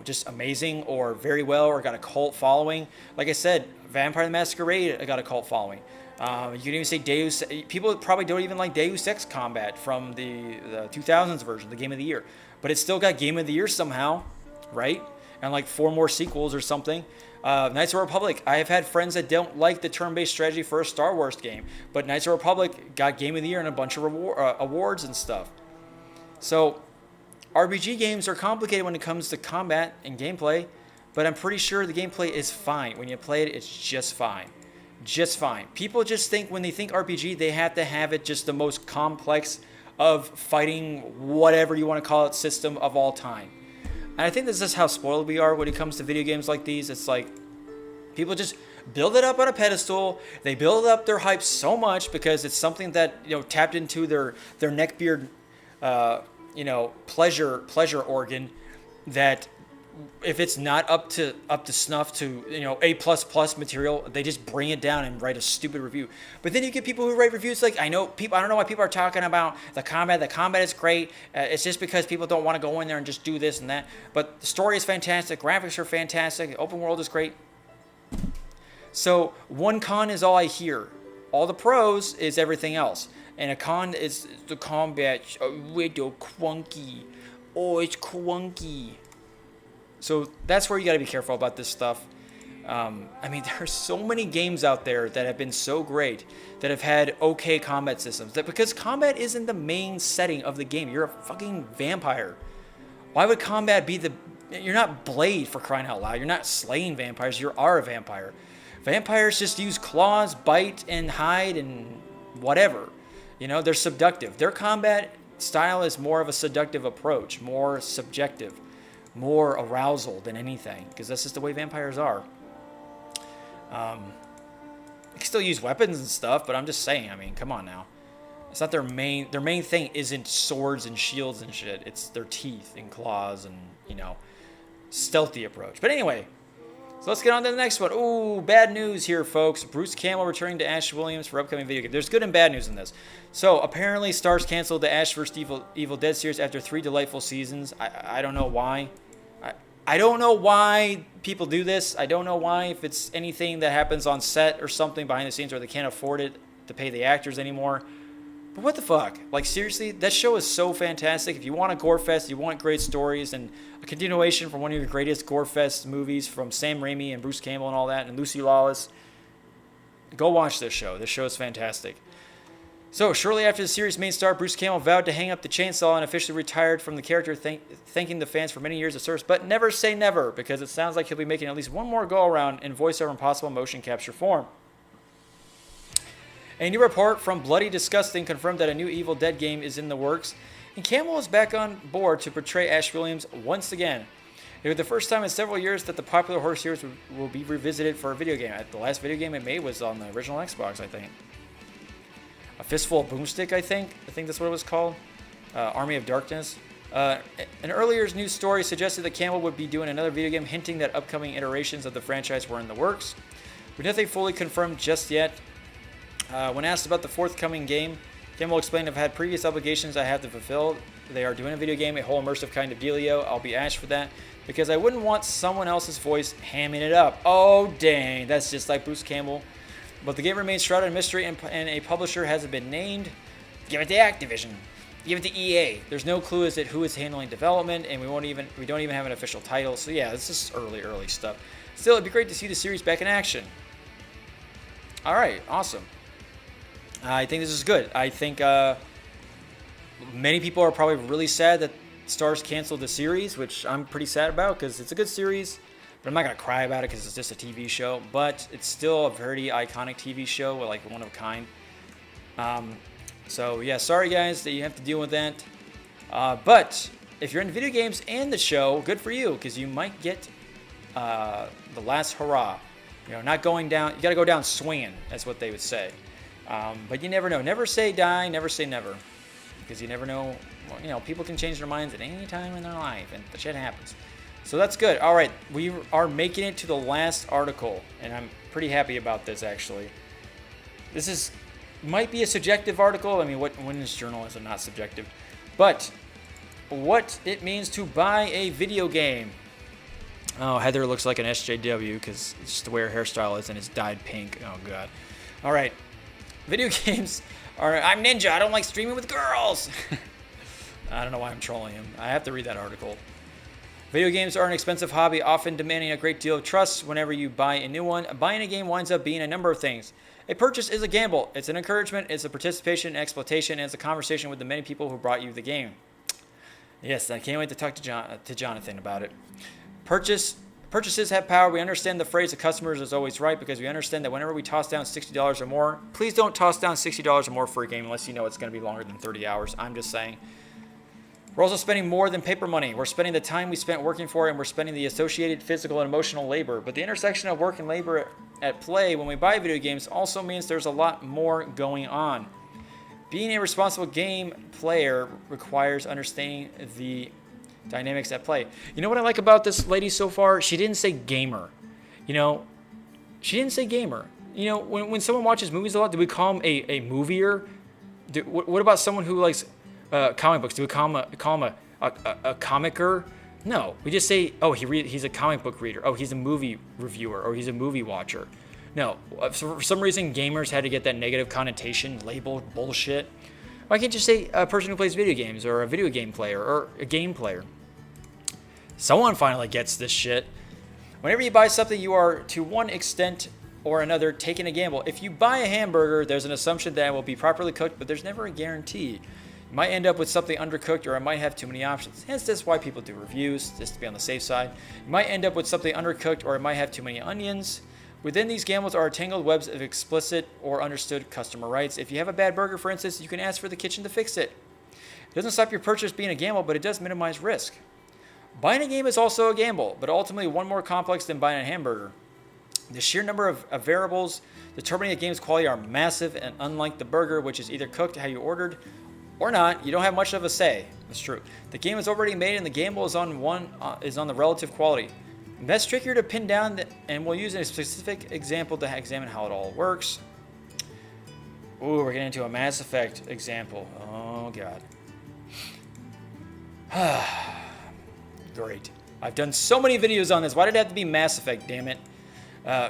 Speaker 2: just amazing or very well or got a cult following. Like I said, Vampire the Masquerade got a cult following. You can even say Deus. People probably don't even like Deus Ex Combat from the 2000s version, the Game of the Year, but it still got Game of the Year somehow, right? And like 4 more sequels or something. Knights of the Republic. I have had friends that don't like the turn-based strategy for a Star Wars game, but Knights of the Republic got Game of the Year and a bunch of awards and stuff. So RPG games are complicated when it comes to combat and gameplay, but I'm pretty sure the gameplay is fine. When you play it, it's just fine. Just fine. People just think when they think RPG, they have to have it just the most complex of fighting, whatever you want to call it, system of all time. And I think this is how spoiled we are when it comes to video games like these. It's like, people just, build it up on a pedestal. They build up their hype so much because it's something that, you know, tapped into their neckbeard, you know, pleasure organ, that if it's not up to snuff to, you know, A++ material, they just bring it down and write a stupid review. But then you get people who write reviews like, I don't know why people are talking about the combat. The combat is great. It's just because people don't want to go in there and just do this and that. But the story is fantastic. Graphics are fantastic. The open world is great. So one con is all I hear. All the pros is everything else. And a con is the combat a little clunky. Oh, it's clunky. So that's where you got to be careful about this stuff. I mean, there's so many games out there that have been so great, that have had okay combat systems. That because combat isn't the main setting of the game. You're a fucking vampire. Why would combat be the... You're not Blade, for crying out loud. You're not slaying vampires. You are a vampire. Vampires just use claws, bite, and hide, and whatever. You know, they're seductive. Their combat style is more of a seductive approach, more subjective, more arousal than anything, because that's just the way vampires are. They can still use weapons and stuff, but I'm just saying, I mean, come on now. It's not their main thing isn't swords and shields and shit. It's their teeth and claws and, you know, stealthy approach. But anyway, so let's get on to the next one. Ooh, bad news here, folks. Bruce Campbell returning to Ash Williams for upcoming video game. There's good and bad news in this. So, apparently, Starz canceled the Ash vs. Evil Dead series after 3 delightful seasons. I don't know why. I don't know why people do this. I don't know why, if it's anything that happens on set or something behind the scenes, or they can't afford it to pay the actors anymore. But what the fuck? Like, seriously, that show is so fantastic. If you want a gore fest, you want great stories, and a continuation from one of your greatest gore fest movies from Sam Raimi and Bruce Campbell and all that, and Lucy Lawless, go watch this show. This show is fantastic. So, shortly after the series' main star, Bruce Campbell vowed to hang up the chainsaw and officially retired from the character, thanking the fans for many years of service. But never say never, because it sounds like he'll be making at least one more go-around in voiceover and possible motion capture form. A new report from Bloody Disgusting confirmed that a new Evil Dead game is in the works, and Campbell is back on board to portray Ash Williams once again. It was the first time in several years that the popular horror series will be revisited for a video game. The last video game it made was on the original Xbox, I think. A Fistful of Boomstick, I think that's what it was called. Army of Darkness. An earlier news story suggested that Campbell would be doing another video game, hinting that upcoming iterations of the franchise were in the works. With nothing fully confirmed just yet. When asked about the forthcoming game, Campbell explained, I've had previous obligations I have to fulfill. They are doing a video game, a whole immersive kind of dealio. I'll be Ash for that, because I wouldn't want someone else's voice hamming it up. Oh, dang. That's just like Bruce Campbell. But the game remains shrouded in mystery, and a publisher hasn't been named. Give it to Activision. Give it to EA. There's no clue as to who is handling development, and we don't even have an official title. So yeah, this is early stuff. Still, it'd be great to see the series back in action. All right, awesome. I think this is good. I think many people are probably really sad that Starz canceled the series, which I'm pretty sad about because it's a good series. But I'm not going to cry about it because it's just a TV show. But it's still a very iconic TV show, like one of a kind. So, yeah, sorry, guys, that you have to deal with that. But if you're into video games and the show, good for you, because you might get the last hurrah. You know, not going down. You got to go down swinging. That's what they would say. But you never know. Never say die. Never say never. Because you never know. Well, you know, people can change their minds at any time in their life, and the shit happens. So that's good. All right, we are making it to the last article, and I'm pretty happy about this, actually. This might be a subjective article. I mean, when is journalism not subjective? But what it means to buy a video game. Oh, Heather looks like an SJW because it's just the way her hairstyle is, and it's dyed pink. Oh, God. All right. Video games are... I'm Ninja. I don't like streaming with girls. I don't know why I'm trolling him. I have to read that article. Video games are an expensive hobby, often demanding a great deal of trust whenever you buy a new one. Buying a game winds up being a number of things. A purchase is a gamble. It's an encouragement. It's a participation, exploitation, and it's a conversation with the many people who brought you the game. Yes, I can't wait to talk to Jonathan about it. Purchases have power. We understand the phrase, the customer is always right, because we understand that whenever we toss down $60 or more, please don't toss down $60 or more for a game unless you know it's going to be longer than 30 hours. I'm just saying. We're also spending more than paper money. We're spending the time we spent working for it, and we're spending the associated physical and emotional labor. But the intersection of work and labor at play when we buy video games also means there's a lot more going on. Being a responsible game player requires understanding the dynamics at play. You know what I like about this lady so far? She didn't say gamer. She didn't say gamer. When someone watches movies a lot, do we call him a movier? What about someone who likes comic books? Do we call him a comicer? No, we just say, oh, he's a comic book reader. Oh, he's a movie reviewer, or he's a movie watcher. No, for some reason, gamers had to get that negative connotation, labeled bullshit. Why can't you say a person who plays video games, or a video game player, or a game player? Someone finally gets this shit. Whenever you buy something, you are, to one extent or another, taking a gamble. If you buy a hamburger, there's an assumption that it will be properly cooked, but there's never a guarantee. You might end up with something undercooked, or it might have too many options. Hence, that's why people do reviews, just to be on the safe side. You might end up with something undercooked, or it might have too many onions. Within these gambles are tangled webs of explicit or understood customer rights. If you have a bad burger, for instance, you can ask for the kitchen to fix it. It doesn't stop your purchase being a gamble, but it does minimize risk. Buying a game is also a gamble, but ultimately one more complex than buying a hamburger. The sheer number of variables determining a game's quality are massive, and unlike the burger, which is either cooked how you ordered or not, you don't have much of a say. That's true. The game is already made, and the gamble is on the relative quality. That's trickier to pin down, and we'll use a specific example to examine how it all works. Ooh, we're getting into a Mass Effect example. Oh, God. Great. I've done so many videos on this. Why did it have to be Mass Effect, damn it?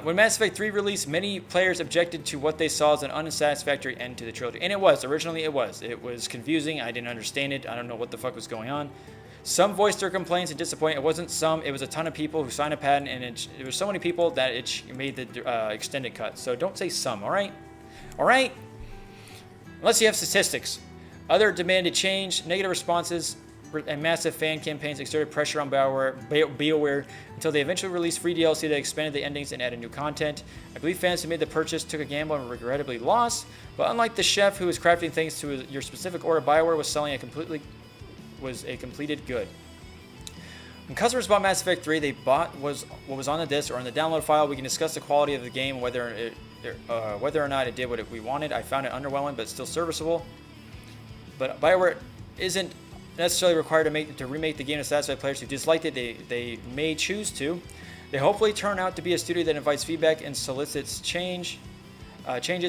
Speaker 2: When Mass Effect 3 released, many players objected to what they saw as an unsatisfactory end to the trilogy. And it was. Originally, it was. It was confusing. I didn't understand it. I don't know what the fuck was going on. Some voiced their complaints and disappointment. It wasn't some. It was a ton of people who signed a patent, and it was so many people that it made the extended cut. So don't say some, all right? All right? Unless you have statistics. Other demanded change, negative responses, and massive fan campaigns exerted pressure on BioWare until they eventually released free DLC that expanded the endings and added new content. I believe fans who made the purchase took a gamble and regrettably lost, but unlike the chef who was crafting things to your specific order, BioWare was selling a completed good. When customers bought Mass Effect 3, they bought what was on the disc or in the download file. We can discuss the quality of the game, whether or not it did what we wanted. I found it underwhelming, but still serviceable. But BioWare isn't necessarily required to remake the game to satisfy players who disliked it. They may choose to. They hopefully turn out to be a studio that invites feedback and solicits changes,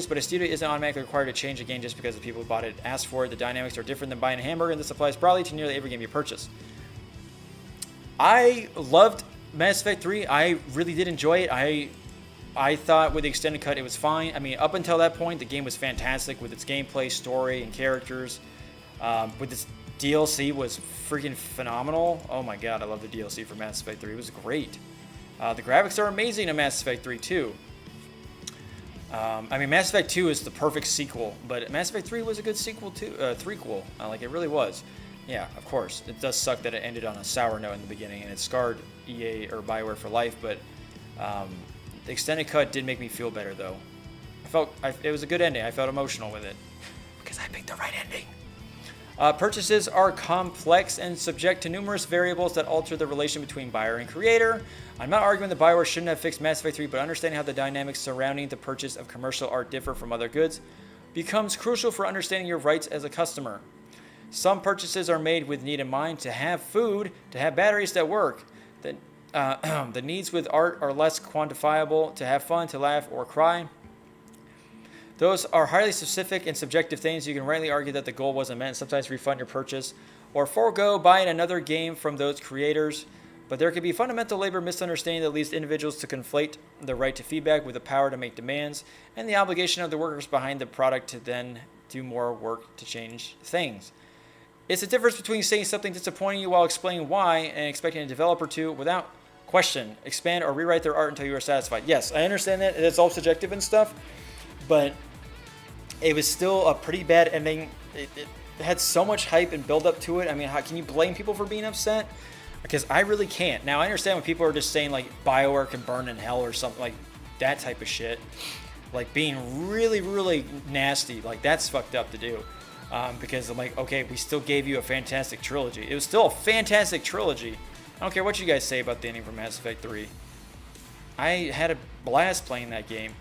Speaker 2: but a studio isn't automatically required to change a game just because the people who bought it asked for it. The dynamics are different than buying a hamburger, and this applies probably to nearly every game you purchase. I loved Mass Effect 3. I really did enjoy it. I thought with the extended cut it was fine. I mean, up until that point, the game was fantastic with its gameplay, story, and characters. With its DLC was freaking phenomenal. Oh my god, I love the DLC for Mass Effect 3. It was great. The graphics are amazing in Mass Effect 3 too. I mean, Mass Effect 2 is the perfect sequel, but Mass Effect 3 was a good sequel too, threequel. Like it really was. Yeah, of course. It does suck that it ended on a sour note in the beginning, and it scarred EA or BioWare for life. But the extended cut did make me feel better, though. It was a good ending. I felt emotional with it because I picked the right ending. Purchases are complex and subject to numerous variables that alter the relation between buyer and creator. I'm not arguing that BioWare shouldn't have fixed Mass Effect 3, but understanding how the dynamics surrounding the purchase of commercial art differ from other goods becomes crucial for understanding your rights as a customer. Some purchases are made with need in mind: to have food, to have batteries that work. The needs with art are less quantifiable: to have fun, to laugh, or cry. Those are highly specific and subjective things. You can rightly argue that the goal wasn't met, and sometimes refund your purchase or forego buying another game from those creators. But there can be fundamental labor misunderstanding that leads individuals to conflate the right to feedback with the power to make demands and the obligation of the workers behind the product to then do more work to change things. It's a difference between saying something disappointing you while explaining why and expecting a developer to, without question, expand or rewrite their art until you are satisfied. Yes, I understand that. It's all subjective and stuff, but it was still a pretty bad ending. It had so much hype and build up to it. I mean, how can you blame people for being upset? Because I really can't. Now, I understand when people are just saying, like, BioWare can burn in hell or something like that type of shit. Like, being really, really nasty. Like, that's fucked up to do. because I'm like, okay, we still gave you a fantastic trilogy. It was still a fantastic trilogy. I don't care what you guys say about the ending from Mass Effect 3. I had a blast playing that game.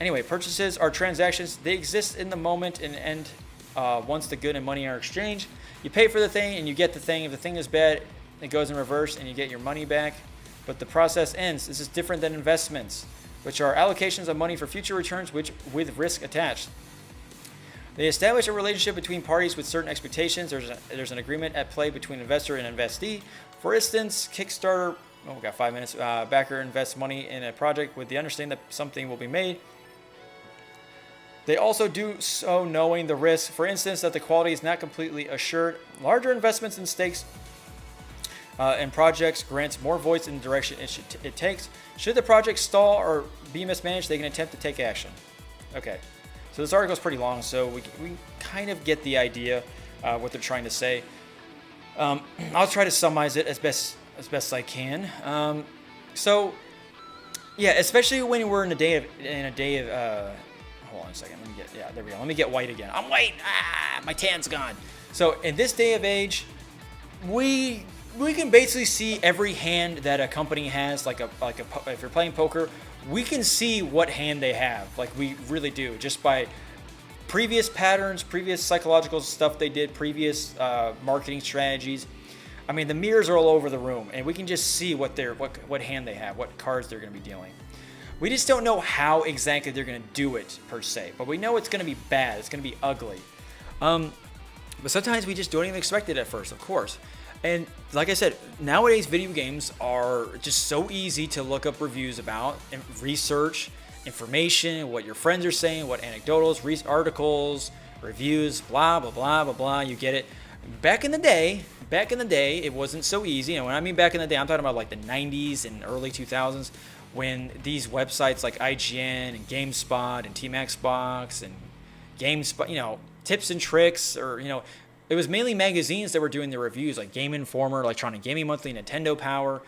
Speaker 2: Anyway, purchases are transactions. They exist in the moment and end once the good and money are exchanged. You pay for the thing and you get the thing. If the thing is bad, it goes in reverse and you get your money back. But the process ends. This is different than investments, which are allocations of money for future returns which with risk attached. They establish a relationship between parties with certain expectations. There's an agreement at play between investor and investee. For instance, Kickstarter, we got 5 minutes, backer invests money in a project with the understanding that something will be made. They also do so knowing the risk, for instance, that the quality is not completely assured. Larger investments and stakes in projects grants more voice in the direction it takes. Should the project stall or be mismanaged, they can attempt to take action. Okay, so this article is pretty long, so we kind of get the idea what they're trying to say. I'll try to summarize it as best I can. So, yeah, especially when we're in a day of hold on a second. There we go. Let me get white again. I'm white. My tan's gone. So in this day of age, we can basically see every hand that a company has. Like if you're playing poker, we can see what hand they have. Like we really do, just by previous patterns, previous psychological stuff they did, previous marketing strategies. I mean, the mirrors are all over the room, and we can just see what hand they have, what cards they're going to be dealing. We just don't know how exactly they're going to do it, per se. But we know it's going to be bad. It's going to be ugly. But sometimes we just don't even expect it at first, of course. And like I said, nowadays video games are just so easy to look up reviews about and research information, what your friends are saying, what anecdotals, articles, reviews, blah, blah, blah, blah, blah. You get it. Back in the day, it wasn't so easy. And when I mean back in the day, I'm talking about like the 90s and early 2000s. When these websites like IGN and GameSpot and Team Xbox and GameSpot, tips and tricks, or, it was mainly magazines that were doing the reviews, like Game Informer, Electronic Gaming Monthly, Nintendo Power.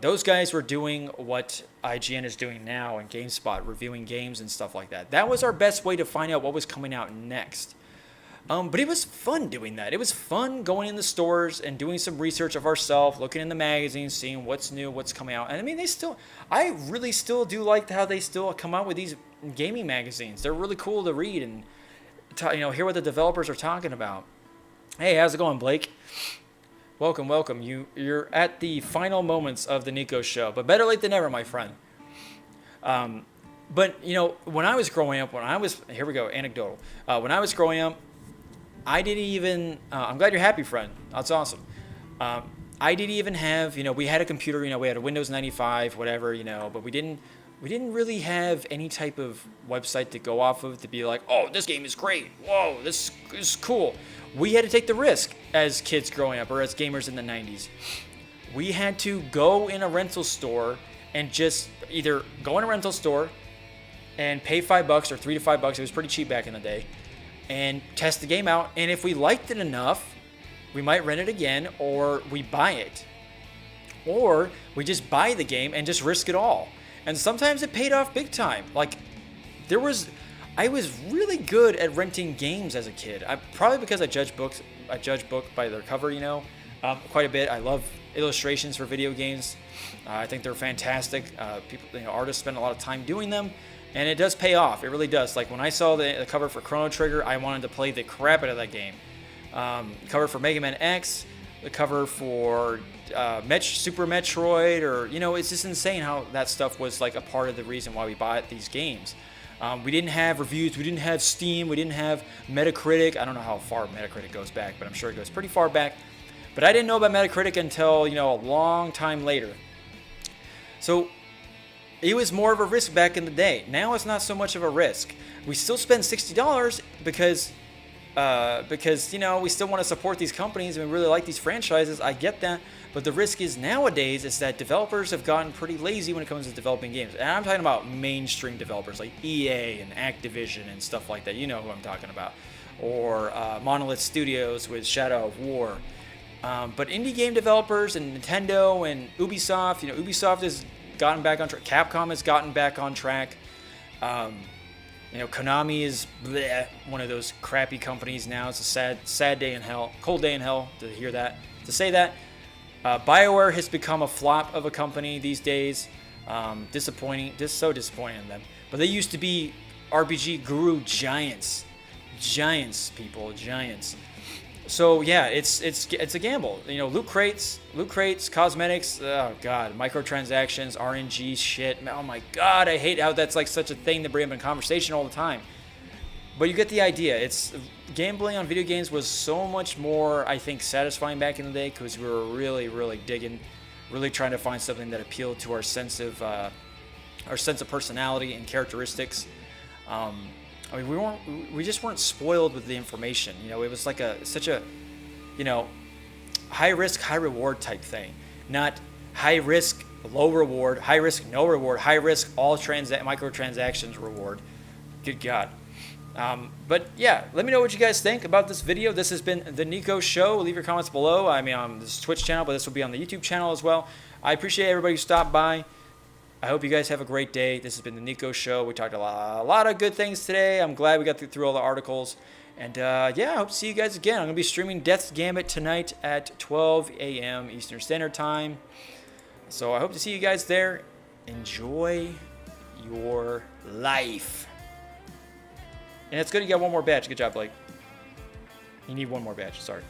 Speaker 2: Those guys were doing what IGN is doing now and GameSpot, reviewing games and stuff like that. That was our best way to find out what was coming out next. But it was fun doing that. It was fun going in the stores and doing some research of ourselves, looking in the magazines, seeing what's new, what's coming out. And I mean, I really still do like how they still come out with these gaming magazines. They're really cool to read and hear what the developers are talking about. Hey, how's it going, Blake? Welcome. You're at the final moments of the NIKO show, but better late than never, my friend. But when I was growing up, here we go, anecdotal. When I was growing up, I didn't even, I'm glad you're happy, friend. That's awesome. I didn't even have, we had a computer, we had a Windows 95, whatever, but we didn't really have any type of website to go off of to be like, oh, this game is great. Whoa, this is cool. We had to take the risk as kids growing up, or as gamers in the 90s. We had to go in a rental store and just either go in a rental store and pay $5 or $3 to $5. It was pretty cheap back in the day. And test the game out, and if we liked it enough, we might rent it again, or we buy it. Or we just buy the game and just risk it all. And sometimes it paid off big time. Like, I was really good at renting games as a kid. Probably because I judge book by their cover, quite a bit. I love illustrations for video games. I think they're fantastic. Artists spend a lot of time doing them. And it does pay off. It really does. Like when I saw the cover for Chrono Trigger, I wanted to play the crap out of that game. Cover for Mega Man X, the cover for Super Metroid, or it's just insane how that stuff was like a part of the reason why we bought these games. We didn't have reviews. We didn't have Steam. We didn't have Metacritic. I don't know how far Metacritic goes back, but I'm sure it goes pretty far back. But I didn't know about Metacritic until a long time later. So it was more of a risk back in the day. Now it's not so much of a risk. We still spend $60 because we still want to support these companies and we really like these franchises. I get that. But the risk is nowadays is that developers have gotten pretty lazy when it comes to developing games. And I'm talking about mainstream developers like EA and Activision and stuff like that. You know who I'm talking about. Or Monolith Studios with Shadow of War. But indie game developers and Nintendo and Ubisoft, Ubisoft has gotten back on track. Capcom has gotten back on track. You know, Konami is bleh, one of those crappy companies now. It's a sad day in hell, cold day in hell to hear that, to say that. BioWare has become a flop of a company these days. Disappointing, just so disappointing in them. But they used to be RPG guru giants, people, giants. So yeah, it's a gamble. You know, loot crates, cosmetics. Oh god, microtransactions, RNG shit. Oh my god, I hate how that's like such a thing that bring up in conversation all the time. But you get the idea. It's gambling on video games was so much more, I think, satisfying back in the day because we were really digging, really trying to find something that appealed to our sense of personality and characteristics. I mean, we just weren't spoiled with the information. You know, it was like such a, you know, high risk, high reward type thing, not high risk, low reward, high risk, no reward, high risk, all microtransactions reward. Good God. But yeah, let me know what you guys think about this video. This has been the NIKO Show. Leave your comments below. I mean, on this Twitch channel, but this will be on the YouTube channel as well. I appreciate everybody who stopped by. I hope you guys have a great day. This has been the NIKO Show. We talked a lot of good things today. I'm glad we got through all the articles. And yeah, I hope to see you guys again. I'm going to be streaming Death's Gambit tonight at 12 a.m. Eastern Standard Time. So I hope to see you guys there. Enjoy your life. And it's good you got one more badge. Good job, Blake. You need one more badge. Sorry.